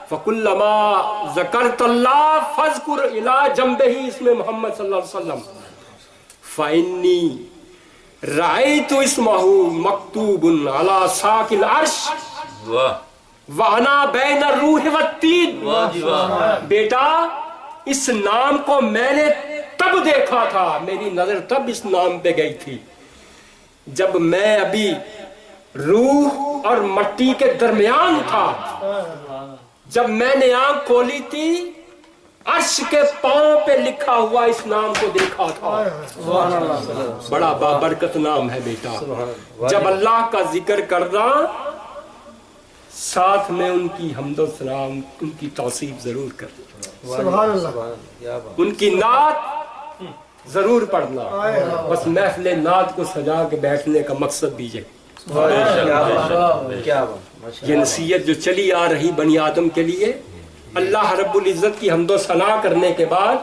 فَكُلَّمَا ذَكَرْتَ اللَّهَ فَاذْكُرْ إِلَىٰ جَنبِهِ اسم محمد صلی اللہ علیہ وسلم فَإِنِّي رَأَيْتُ اسْمَهُ مَكْتُوبٌ عَلَىٰ سَاقِ الْعَرْشِ وَأَنَا بَيْنَ الرُّوحِ وَالطِّينِ. بیٹا اس نام کو میں نے تب دیکھا تھا، میری نظر تب اس نام پہ گئی تھی جب میں ابھی روح اور مٹی کے درمیان تھا، جب میں نے آنکھ کھولی تھی عرش کے پاؤں پہ لکھا ہوا اس نام کو دیکھا تھا۔ بڑا بابرکت نام ہے بیٹا، جب اللہ کا ذکر کرنا ساتھ میں ان کی حمد و سلام، ان کی توصیف ضرور کرنا، سبحان اللہ، ان کی نعت ضرور پڑھنا۔ بس محفل نعت کو سجا کے بیٹھنے کا مقصد بھی ہے، یہ نصیحت جو چلی آ رہی بنی آدم کے لیے، اللہ رب العزت کی حمد و ثنا کرنے کے بعد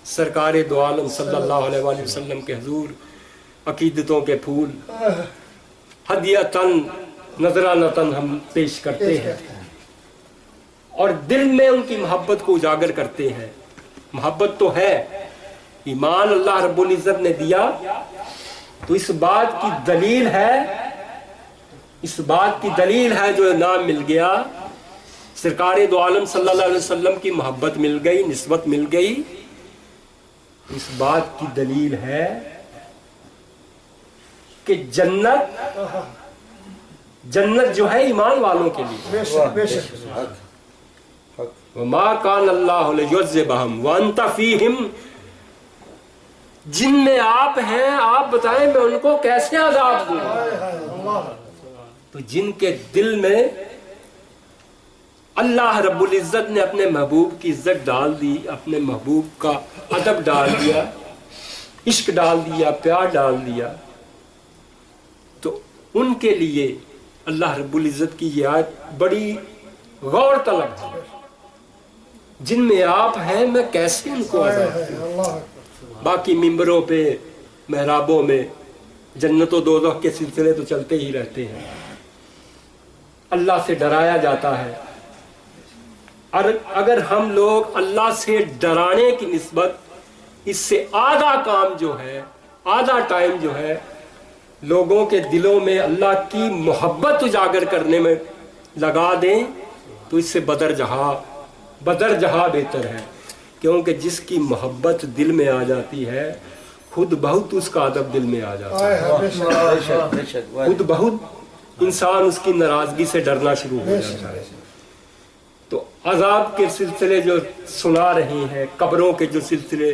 سرکار دو عالم صلی اللہ علیہ وآلہ وسلم کے حضور عقیدتوں کے پھول ہدیۃً نذرانۃً ہم پیش کرتے ہیں اور دل میں ان کی محبت کو اجاگر کرتے ہیں۔ محبت تو ہے، ایمان اللہ رب العزت نے دیا تو اس بات کی دلیل ہے، اس بات کی دلیل ہے جو نام مل گیا، سرکار دو عالم صلی اللہ علیہ وسلم کی محبت مل گئی، نسبت مل گئی، اس بات کی دلیل ہے کہ جنت جو ہے ایمان والوں کے لیے، وَمَا كَانَ اللَّهُ لِيُعَذِّبَهُمْ وَأَنْتَ فِيهِمْ، جن میں آپ ہیں، آپ بتائیں میں ان کو کیسے عذاب دوں؟ تو جن کے دل میں اللہ رب العزت نے اپنے محبوب کی عزت ڈال دی، اپنے محبوب کا ادب ڈال دیا، عشق ڈال دیا، پیار ڈال دیا، تو ان کے لیے اللہ رب العزت کی یہ آیت بڑی غور طلب ہے، جن میں آپ ہیں میں کیسے ان کو عذاب دوں؟ باقی ممبروں پہ، محرابوں میں جنت و دوزخ کے سلسلے تو چلتے ہی رہتے ہیں، اللہ سے ڈرایا جاتا ہے، اور اگر ہم لوگ اللہ سے ڈرانے کی نسبت اس سے آدھا کام جو ہے، آدھا ٹائم جو ہے لوگوں کے دلوں میں اللہ کی محبت اجاگر کرنے میں لگا دیں تو اس سے بدر جہاں بہتر ہے، کیونکہ جس کی محبت دل میں آ جاتی ہے خود بہت اس کا ادب دل میں آ جاتا ہے، خود بہت انسان اس کی ناراضگی سے ڈرنا شروع ہو جاتا ہے۔ تو عذاب کے سلسلے جو سنا رہی ہیں، قبروں کے جو سلسلے،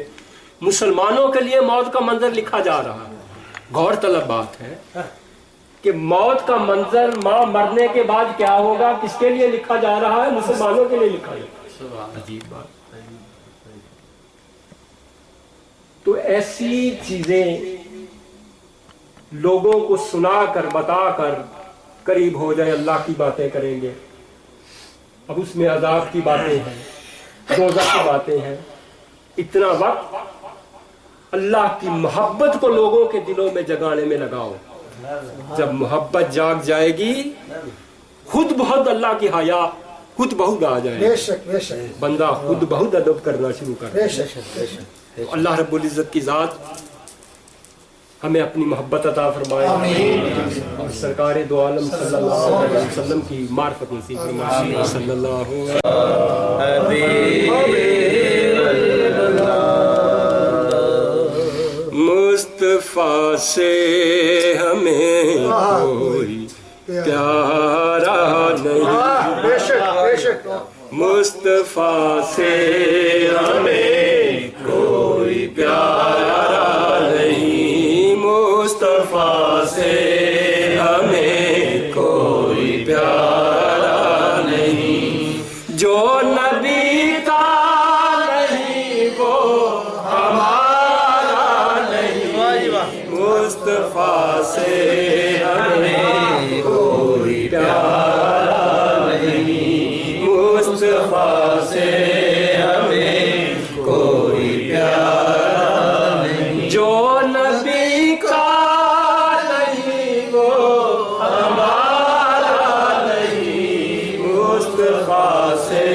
مسلمانوں کے لیے موت کا منظر لکھا جا رہا ہے، غور طلب بات ہے کہ موت کا منظر ماں مرنے کے بعد کیا ہوگا، کس کے لیے لکھا جا رہا ہے؟ مسلمانوں کے لیے لکھا جا رہا ہے۔ عجیب بات۔ تو ایسی چیزیں لوگوں کو سنا کر، بتا کر قریب ہو جائے، اللہ کی باتیں کریں گے، اب اس میں عذاب کی باتیں ہیں، دوزخ کی باتیں ہیں، اتنا وقت اللہ کی محبت کو لوگوں کے دلوں میں جگانے میں لگاؤ۔ جب محبت جاگ جائے گی خود بہت اللہ کی حیا خود بہت آ جائے گی، بندہ خود بہت ادب کرنا شروع کر دے۔ اللہ رب العزت کی ذات ہمیں اپنی محبت عطا فرمائے اور سرکار دو عالم صلی اللہ علیہ وسلم کی معرفت نصیب فرمائے۔ صلی اللہ مصطفیٰ سے ہمیں کوئی پیارا نہیں، مصطفیٰ سے ہمیں کوئی پیارا نہیں، مصطفیٰ سے ہمیں کوئی پیارا نہیں، جو نبی کا نہیں وہ ہمارا نہیں، مصطفیٰ سے ہمیں کوئی پیارا نہیں، مصطفیٰ سے ہمیں کوئی پیارا نہیں، جو نبی کا نہیں وہ ہمارا نہیں، مصطفیٰ سے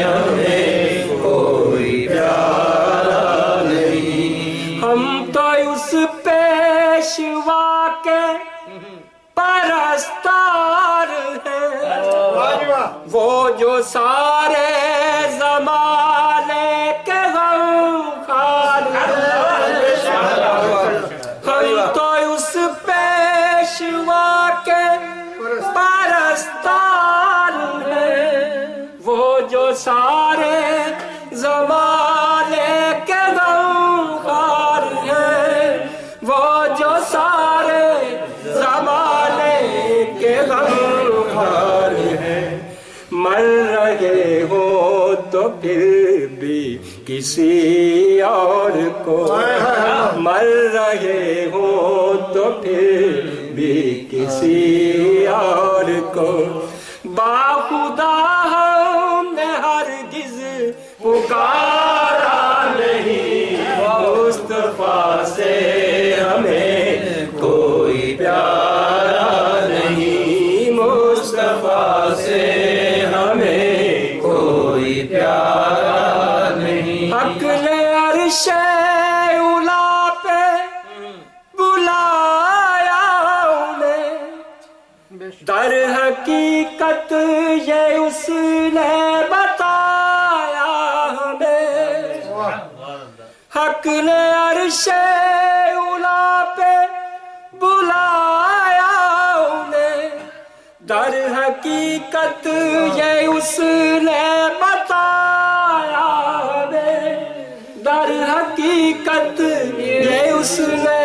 ہمیں کوئی پیارا نہیں۔ ہم تو اس پیشوا کے پرستار ہیں، وہ جو سارے زمانے کے غمخوار سارے زمانے کے غمخوار ہیں، وہ جو سارے زمانے کے غمخوار ہیں، مر رہے ہو تو پھر بھی کسی اور کو، مر رہے ہو تو پھر بھی کسی اور کو، باخدا ہم نے ہرگز پکارا نہیں، مصطفیٰ سے ہمیں کوئی پیارا نہیں، مصطفیٰ سے ہمیں کوئی پیارا نہیں۔ حق نے عرش اولا پہ بلایا انہیں، در حقیقت یہ اس نے بتایا ہمیں، حق نے عرش اولا پہ بلایا انہیں، در حقیقت یہ اس نے بتایا ہمیں، در حقیقت یہ اس نے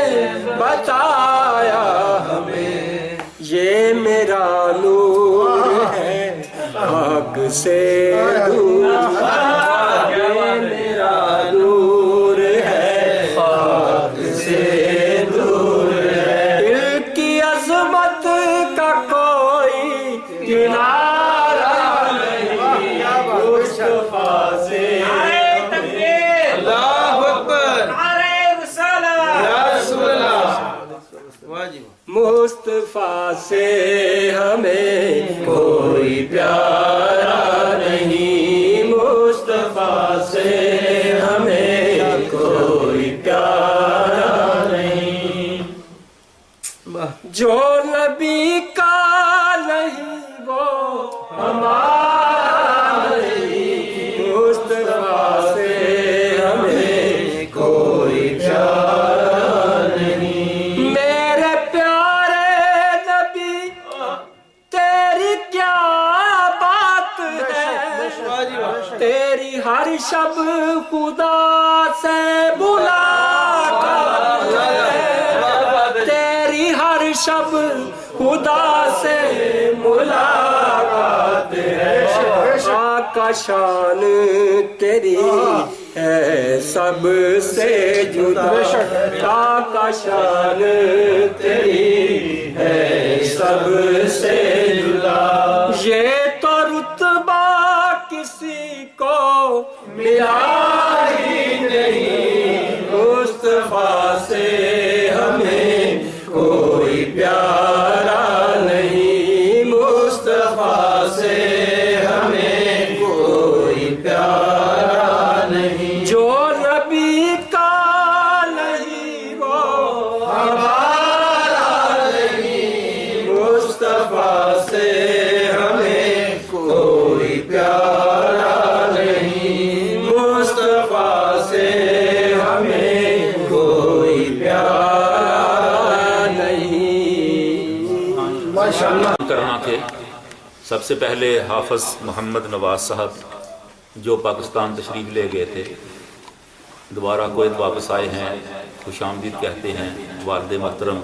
بتایا ہمیں، یہ میرا نور ہے آگ سے دور، یہ میرا نور ہے آگ سے دور ہے، دل کی عظمت کا کوئی کنارہ نہیں، مصطفیٰ سے اللہ اکبر، یا رسول اللہ، واجب مصطفیٰ سے ہمیں کوئی پیارا نہیں، مصطفیٰ سے ہمیں کوئی پیارا نہیں، جو نبی کا نہیں وہ ہمارا نہیں، مصطفیٰ سے ہمیں کوئی پیارا نہیں، میرے پیارے نبی تیری کیا بات ہے، تیری ہر شب خدا سے ملاقات ہے، تیری ہر شب خدا سے ملاقات ہے، آقا شان تیری ہے سب سے جدا، آقا شان تیری ہے سب سے جدا، یہ تو رتبہ کسی کو ملا ہی نہیں، مصطفیٰ سے ہمیں کوئی پیارا نہیں، مصطفیٰ سے ہمیں کوئی پیارا نہیں، جو نبی کا نہیں وہ ہمارا نہیں، مصطفیٰ سے ہمیں کوئی پیارا نہیں، مصطفیٰ سے ہمیں کوئی پیارا نہیں۔ کرنا کے سب سے پہلے حافظ محمد نواز صاحب جو پاکستان تشریف لے گئے تھے، دوبارہ کویت واپس آئے ہیں، خوش آمدید کہتے ہیں، والد محترم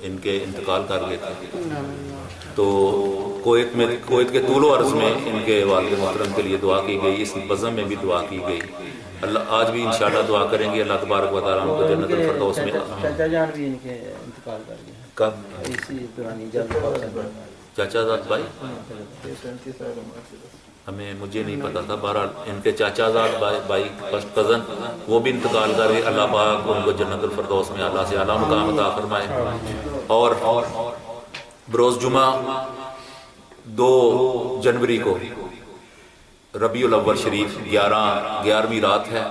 ان کے انتقال کر گئے تھے، تو کویت کے طول و عرض میں ان کے والد محترم کے لیے دعا کی گئی، اس بزم میں بھی دعا کی گئی، اللہ آج بھی انشاءاللہ دعا کریں گے، اللہ تبارک و تعالیٰ ان کو جنت الفردوس میں۔ چاچا جان بھی ان کے انتقال کر گئے کب؟ اسی دورانی جب چاچا زاد بھائی مجھے نہیں پتا تھا، بہرحال ان کے چاچا زاد بھائی فرسٹ کزن وہ بھی انتقال کر گئے، اللہ پاک ان کو جنت الفردوس میں اعلیٰ سے اعلیٰ مقام عطا فرمائے۔ اور بروز جمعہ 2 جنوری کو ربیع الاول شریف 11ویں رات ہے،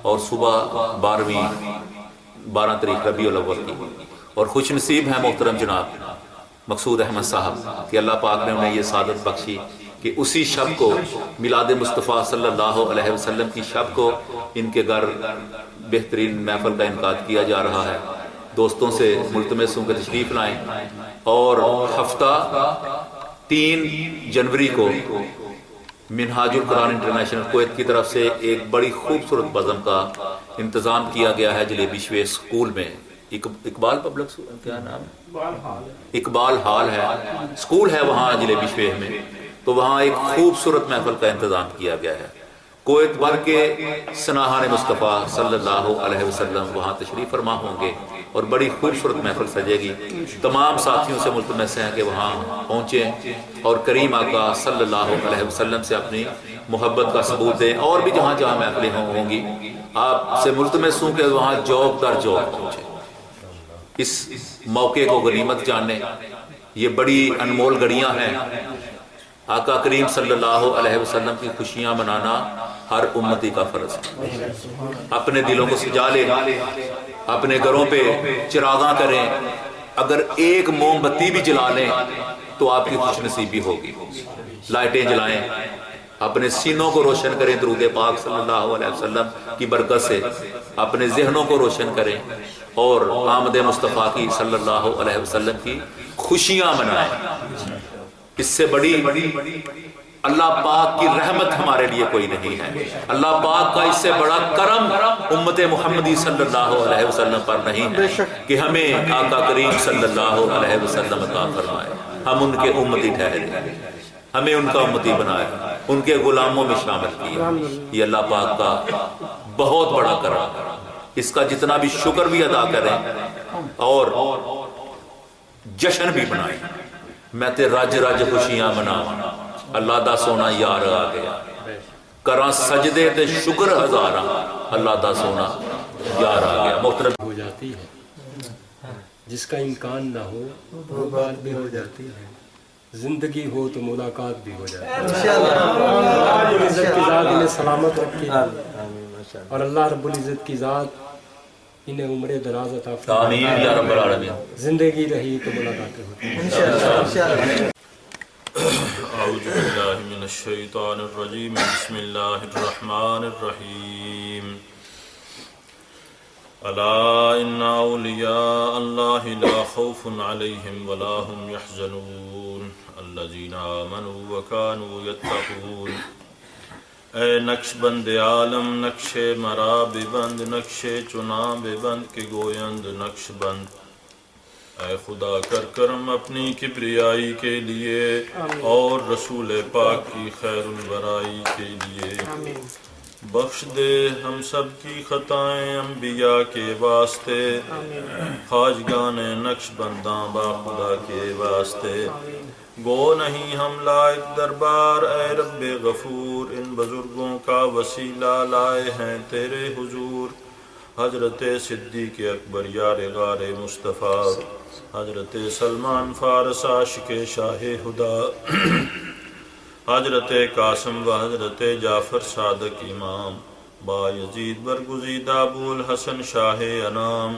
اور صبح 12 تاریخ ربیع الاول کی، اور خوش نصیب ہیں محترم جناب مقصود احمد صاحب کہ اللہ پاک نے انہیں یہ سعادت بخشی کہ اسی شب کو میلاد مصطفیٰ صلی اللہ علیہ وسلم کی شب کو ان کے گھر بہترین محفل کا انعقاد کیا جا رہا ہے۔ دوستوں سے ملتمس ہوں کہ تشریف لائیں، اور ہفتہ 3 جنوری کو منہاج القرآن انٹرنیشنل کویت کی طرف سے ایک بڑی خوبصورت بزم کا انتظام کیا گیا ہے جلیبی شوے اسکول میں. اقبال پبلک کیا نام ہے؟ اقبال ہال ہے، اسکول ہے وہاں جلیبی شوے میں. تو وہاں ایک خوبصورت محفل کا انتظام کیا گیا ہے. کویت بھر کے سناہان مصطفیٰ صلی اللہ علیہ وسلم وہاں تشریف فرما ہوں گے اور بڑی خوبصورت محفل سجے گی. تمام ساتھیوں سے ملتمس ہیں کہ وہاں پہنچیں اور کریم آقا صلی اللہ علیہ وسلم سے اپنی محبت کا ثبوت دیں. اور بھی جہاں جہاں محفلیں ہوں گی آپ سے ملتمس ہوں کہ وہاں جوق در جوق پہنچیں. اس موقع کو غنیمت جانیں. یہ بڑی انمول گھڑیاں ہیں. آقا کریم صلی اللہ علیہ وسلم کی خوشیاں منانا ہر امتی کا فرض ہے. اپنے دلوں کو سجا لیں، اپنے گھروں پہ چراغاں کریں. اگر ایک موم بتی بھی جلا لیں تو آپ کی خوش نصیبی ہوگی. لائٹیں جلائیں، اپنے سینوں کو روشن کریں درود پاک صلی اللہ علیہ وسلم کی برکت سے. اپنے ذہنوں کو روشن کریں اور آمد مصطفیٰ کی صلی اللہ علیہ وسلم کی خوشیاں منائیں. اس سے بڑی اللہ پاک کی رحمت ہمارے لیے کوئی نہیں ہے. اللہ پاک کا اس سے بڑا کرم امت محمدی صلی اللہ علیہ وسلم پر نہیں ہے کہ ہمیں آقا کریم صلی اللہ علیہ وسلم عطا فرمائے. ہم ان کے امتی ٹھہرے، ہمیں ان کا امتی بنایا، ان کے غلاموں میں شامل کیا. یہ اللہ پاک کا بہت بڑا کرم. اس کا جتنا بھی شکر بھی ادا کریں اور جشن بھی منائیں. میں تے رج رج خوشیاں مناواں، اللہ دا سونا یار آ گیا. کراں سجدے تے شکر ہزاراں، اللہ دا سونا یار آ گیا. محترم ہو جاتی ہے، جس کا امکان نہ ہو وہ بات بھی ہو جاتی ہے. زندگی ہو تو ملاقات بھی ہو جاتی ہے. اللہ رب العزت کی ذات انہیں سلامت رکھے اور اللہ رب العزت کی ذات انہیں عمر دراز عطا آمین یا رب العالمین. زندگی رہی تو ملاقاتیں ہوتی. اعوذ باللہ من الشیطان الرجیم. بسم اللہ الرحمن الرحیم. الا ان اولیاء اللہ لا خوف علیہم ولا هم يحزنون الذین آمنوا وكانوا يتقون. اے نقش بند عالم نقش مرا ببند نقش چنا ببند کے گویند نقش بند. اے خدا کر کرم اپنی کبریائی کے لیے اور رسول پاک کی خیر البرائی کے لیے. بخش دے ہم سب کی خطائیں انبیاء کے واسطے، خواجگان نقش بنداں با خدا کے واسطے. گو نہیں ہم لائق دربار اے رب غفور، ان بزرگوں کا وسیلہ لائے ہیں تیرے حضور. حضرت صدیق اکبر یار غار مصطفیٰ، حضرت سلمان فارس عاشق شاہ ہدا، حضرت قاسم و حضرت جعفر صادق امام، با یزید برگزیدہ ابو الحسن شاہ انام،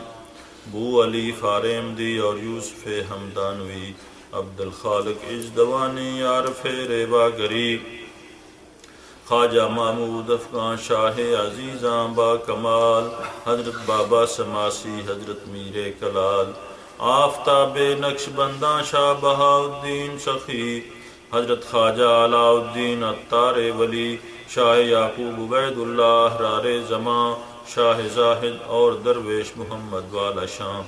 بو علی فارمدی اور یوسف ہمدانوی، عبد الخالق اجدوانی عارف ریوا گری، خواجہ محمود افغان شاہ عزیزاں با کمال، حضرت بابا سماسی، حضرت میر کلال، آفتاب نقش بنداں شاہ بہاؤدین سخی، حضرت خواجہ علاء الدین عطار ولی، شاہ یعقوب عبید اللہ رار زمان، شاہ زاہد اور درویش محمد والا شام،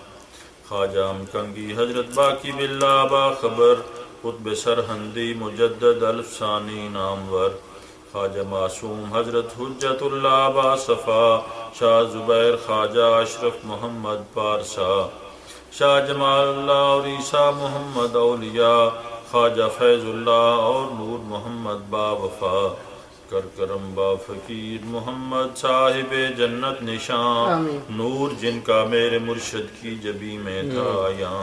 خواجہ مکنگی، حضرت باقی باللہ باخبر، قطب سرہندی مجدد الفسانی نامور، خواجہ معصوم، حضرت حجت اللہ باصفا، شاہ زبیر، خواجہ اشرف محمد پارسا، شاہ جمال اللہ اور عیسیٰ محمد اولیاء، خواجہ فیض اللہ اور نور محمد با وفا، کرکرم با فقیر محمد صاحب جنت نشان، نور جن کا میرے مرشد کی جبی میں تھا آیاں،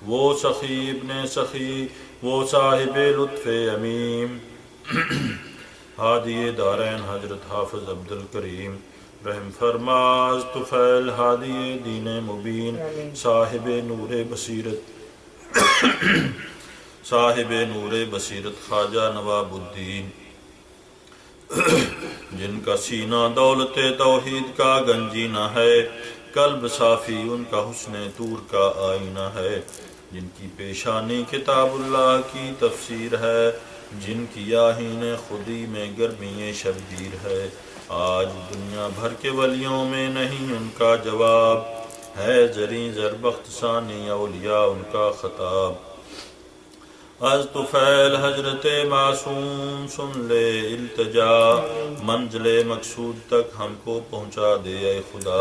وہ سخی ابن سخی، وہ صاحب لطف امیم، ہادی دارین حضرت حافظ عبد الکریم، رحم فرماز طفیل ہادی دین مبین، صاحب نور بصیرت، صاحب نور بصیرت خواجہ نواب الدین، جن کا سینہ دولت توحید کا گنجینہ ہے، قلب صافی ان کا حسن طور کا آئینہ ہے، جن کی پیشانی کتاب اللہ کی تفسیر ہے، جن کی آہین خودی میں گرمی شبگیر ہے، آج دنیا بھر کے ولیوں میں نہیں ان کا جواب، ہے زریں زربخت ثانی اولیاء ان کا خطاب۔ از طفیل حضرت معصوم سن لے التجا، منزل مقصود تک ہم کو پہنچا دے اے خدا۔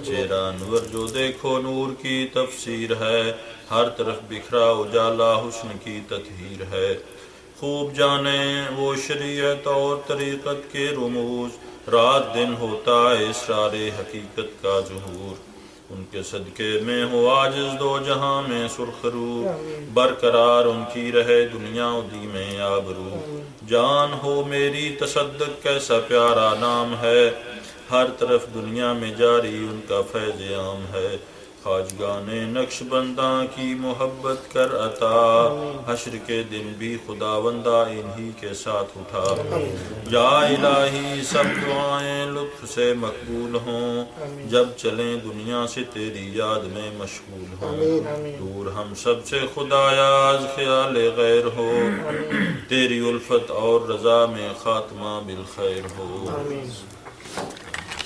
چہرہ انور جو دیکھو نور کی تفسیر ہے، ہر طرف بکھرا اجالا حسن کی تطہیر ہے۔ خوب جانے وہ شریعت اور طریقت کے رموز، رات دن ہوتا ہے اسرار حقیقت کا ظہور۔ ان کے صدقے میں ہو عاجز دو جہاں میں سرخ رو، برقرار ان کی رہے دنیا و دی میں آبرو۔ جان ہو میری تصدق کیسا پیارا نام ہے، ہر طرف دنیا میں جاری ان کا فیض عام ہے۔ خواجگان نقش بنداں کی محبت کر عطا، حشر کے دن بھی خداوندہ انہی کے ساتھ اٹھا۔ یا الہی سب دعائیں لطف سے مقبول ہوں، جب چلیں دنیا سے تیری یاد میں مشغول ہوں۔ دور ہم سب سے خدایا از خیال غیر ہو، تیری الفت اور رضا میں خاتمہ بالخیر ہو۔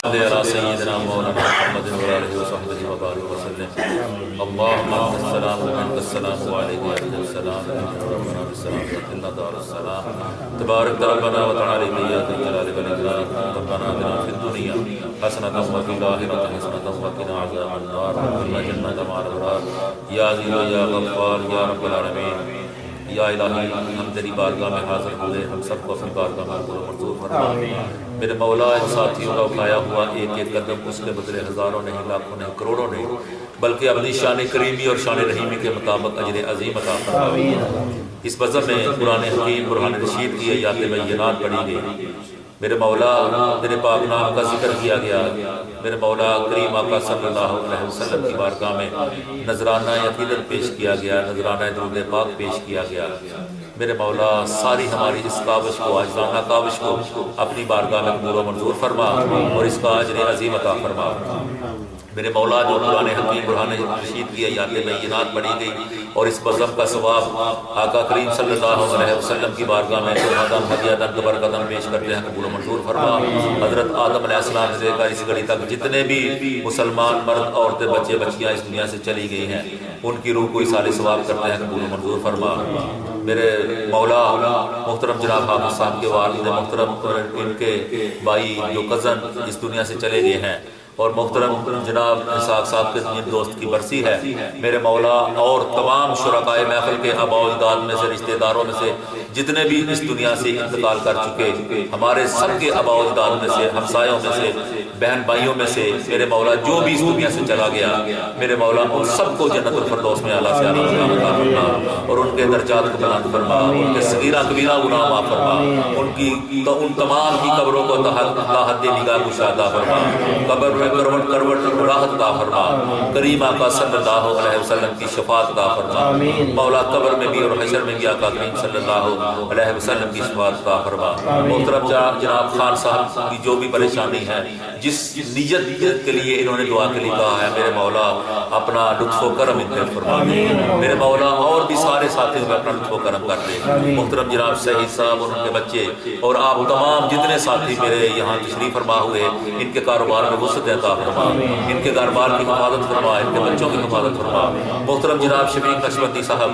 علی سیدنا مولانا محمد وعلیہ وصحبہ وبارک وسلم۔ اللہم انت السلام و منک السلام و علیک السلام، ربنا بالسلام وقنا دار السلام۔ تبارک ربنا و تعالی یا ذی الجلال والاکرام، ربنا آتنا فی الدنیا حسنۃ وفی الآخرۃ حسنۃ وقنا عذاب النار، وادخلنا جنۃ مع الابرار۔ یا عزیز و یا غفار یا رب العالمین، یا الہی ہم تیری بارگاہ میں حاضر ہوئے، ہم سب کو اپنی بارگاہ میں قبول و منظور فرما۔ میرے مولا ان ساتھیوں کا اٹھایا ہوا ایک ایک قدم اس کے بدلے ہزاروں نہیں، لاکھوں نہیں، کروڑوں نہیں، بلکہ اپنی شان کریمی اور شان رحیمی کے مطابق اجر عظیم عطا فرما۔ اس بزم میں قرآن حکیم برہان رشید کی آیات بینات پڑھی گئی، میرے مولا تیرے پاک نام کا ذکر کیا گیا، میرے مولا کریم آقا صلی اللہ علیہ وسلم کی بارگاہ میں نذرانہ عقیدت پیش کیا گیا، نذرانہ درود پاک پیش کیا گیا۔ میرے مولا ساری ہماری اس کاوش کو، عاجزانہ کاوش کو اپنی بارگاہ میں قبول و منظور فرما اور اس کا اجر عظیم عطا فرما۔ میرے مولا جو قرآن حکیم برہان رشید کی آیات بینات پڑھی گئی اور اس بزم کا ثواب آقا کریم صلی اللہ علیہ وسلم کی بارگاہ میں ہدیۃ برکتاً پیش کرتے ہیں، قبول و منظور فرما۔ حضرت آدم علیہ السلام سے لے کر اس گھڑی تک جتنے بھی مسلمان مرد عورتیں بچے بچیاں اس دنیا سے چلی گئی ہیں، ان کی روح کو اصال ثواب کرتے ہیں، قبول و منظور فرما۔ میرے مولا محترم جناب حافظ صاحب کے والد محترم، ان کے بھائی جو کزن اس دنیا سے چلے گئے ہیں، اور محترم جناب اسحاق صاحب کے جن دوست کی برسی ہے، میرے مولا اور تمام شرکائے محفل کے آباء و اجداد میں سے، رشتہ داروں میں سے جتنے بھی اس دنیا سے انتقال کر چکے، ہمارے سب کے آباء و اجداد میں سے، ہمسایوں میں سے، بہن بھائیوں میں سے، میرے مولا جو بھی اس دنیا سے چلا گیا، میرے مولا ان سب کو جنت الفردوس میں اعلیٰ سے اعلیٰ مقام عطا فرما اور ان کے درجات کو بلند فرما، ان کے صغیرہ کبیرہ گناہ معاف فرما، ان تمام کی قبروں کو تحت نگاہ گشادہ فرما، قبر میں کروٹ راحت عطا فرما، کریم آقا صلی اللہ علیہ وسلم کی شفاعت عطا فرما، مولا قبر میں بھی اور حشر میں بھی آقا کریم صلی اللہ علیہ وسلم کی شفاعت عطا فرما۔ محترم جناب خان صاحب کی جو بھی پریشانی ہے، جس نیت کے لیے انہوں نے دعا کے لیے کہا ہے، میرے مولا اپنا لطف و کرم ان پہ فرما دے، میرے مولا اور بھی سارے ساتھیوں میں اپنا لطف و کرم کر دے۔ محترم جناب سعید صاحب اور ان کے بچے اور آپ تمام جتنے ساتھی میرے یہاں تشریف فرما ہوئے، ان کے کاروبار میں وسعت عطا فرما، ان کے کاروبار کی حفاظت فرما، ان کے بچوں کی حفاظت فرما۔ محترم جناب شفیق نقشبندی صاحب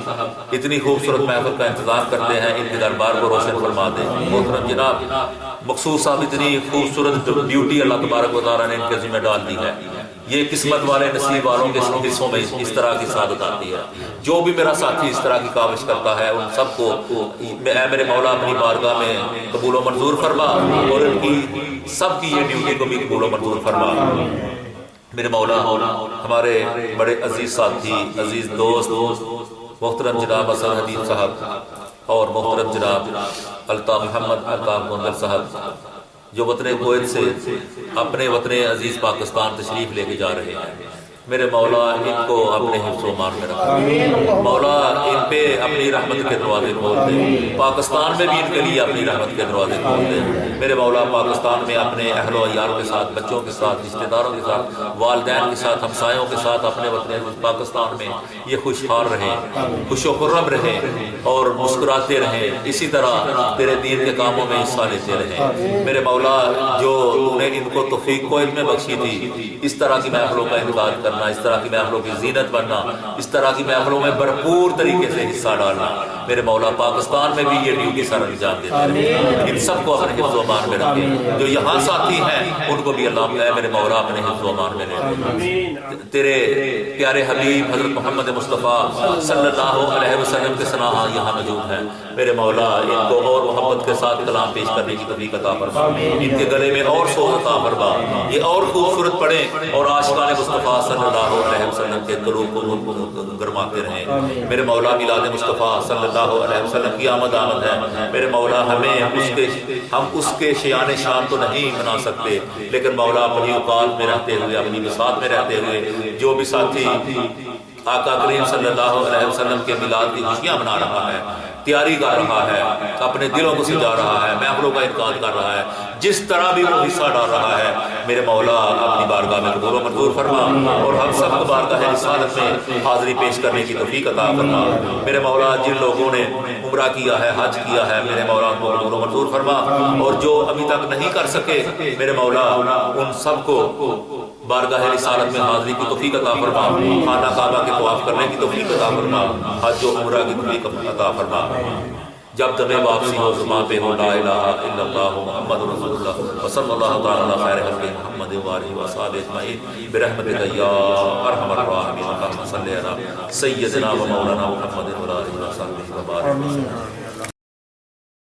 اتنی خوبصورت محفل کا انتظام کرتے ہیں، ان کے دربار کو روشن فرما دے۔ محترم جناب مقصود صاحب اتنی خوبصورت ڈیوٹی اللہ تبارک و تعالیٰ نے ان کے ذمہ ڈال دی ہے، یہ قسمت والے نصیب والوں کے حصوں میں اس طرح کی سعادت آتی ہے۔ جو بھی میرا ساتھی اس طرح کی کاوش کرتا ہے، ان سب کو اے میرے مولا اپنی بارگاہ میں قبول و منظور فرما اور ان کی سب کی یہ ڈیوٹی کو بھی قبول و منظور فرما۔ میرے مولا ہمارے بڑے عزیز ساتھی، عزیز دوست محترم جناب حسن حبیب صاحب اور محترم جناب الطاف محمد الطاف گوندل صاحب جو وطن کویت سے اپنے وطن عزیز پاکستان تشریف لے کے جا رہے ہیں، میرے مولا ان کو اپنے حفظ و امان میں رکھا، مولا ان پہ اپنی رحمت کے دروازے کھول دے، پاکستان میں بھی ان کے لیے اپنی رحمت کے دروازے کھول دے۔ میرے مولا پاکستان میں اپنے اہل و عیال کے ساتھ، بچوں کے ساتھ، رشتہ داروں کے ساتھ، والدین کے ساتھ، ہمسایوں کے ساتھ اپنے وطن پاکستان میں یہ خوشحال رہیں، خوش و خرم رہیں اور مسکراتے رہیں، اسی طرح تیرے دین کے کاموں میں حصہ لیتے رہیں۔ میرے مولا جو تو نے ان کو توفیق کو علم بخشی تھی، اس طرح کی محفلوں کا انعقاد کرنا، اس طرح کی محفلوں کی زینت بننا، اس طرح کی محفلوں میں بھرپور طریقے سے حصہ ڈالنا، میرے مولا پاکستان میں بھی یہ ڈیوٹی سر انجام دیتے رہیں۔ ان سب کو اپنے حفظ و امان میں رکھیں، جو یہاں ساتھی ہیں ان کو بھی اللہ میرے مولا اپنے حفظ و امان میں رکھیں۔ تیرے پیارے حبیب حضرت محمد مصطفیٰ صلی اللہ علیہ وسلم کے ثنا یہاں موجود ہیں، میرے مولا ان کو اور محبت کے ساتھ کلام پیش کرنے کی توفیق عطا فرما، ان کے گلے میں اور سوز عطا فرما، یہ اور خوبصورت پڑھیں اور عاشقان مصطفیٰ صلی اللہ علیہ وسلم کے قلوب کو گرماتے رہیں۔ میرے مولا میلاد مصطفیٰ صلی اللہ علیہ وسلم کی آمد ہے، میرے مولا ہم اس کے شیان شان تو نہیں منا سکتے، لیکن مولا اپنی اوقات میں رہتے ہوئے، اپنی بساط میں رہتے ہوئے جو بھی ساتھی آقا کریم صلی اللہ علیہ وسلم کے میلاد کی خوشیاں منا رہا ہے، تیاری کر رہا ہے، اپنے دلوں کو سجا رہا ہے، محفلوں کا انعقاد کر رہا ہے، جس طرح بھی وہ حصہ ڈال رہا ہے، میرے مولا اپنی بارگاہ میں قبول و منظور فرما اور ہم سب کو بارگاہ رسالت میں حاضری پیش کرنے کی توفیق عطا فرما۔ میرے مولا جن لوگوں نے عمرہ کیا ہے، حج کیا ہے، میرے مولا ان کو قبول و منظور فرما، اور جو ابھی تک نہیں کر سکے میرے مولا ان سب کو بارگاہ رسالت میں حاضری کی توفیق عطا فرما، خانہ کعبہ کے طواف کرنے کی توفیق عطا فرما، حج و عمرہ کی توفیق عطا فرما۔ جب تمہیں واپسی ہو زباں پہ ہو لا الہ الا اللہ محمد رسول اللہ وصلی اللہ تعالی علی خیر خلق محمد وآلہ وصحبہ اجمعین برحمتک یا ارحم الراحمین۔ اللہم صلی علی سیدنا و مولانا محمد وآلہ وصحبہ وبارک وسلم۔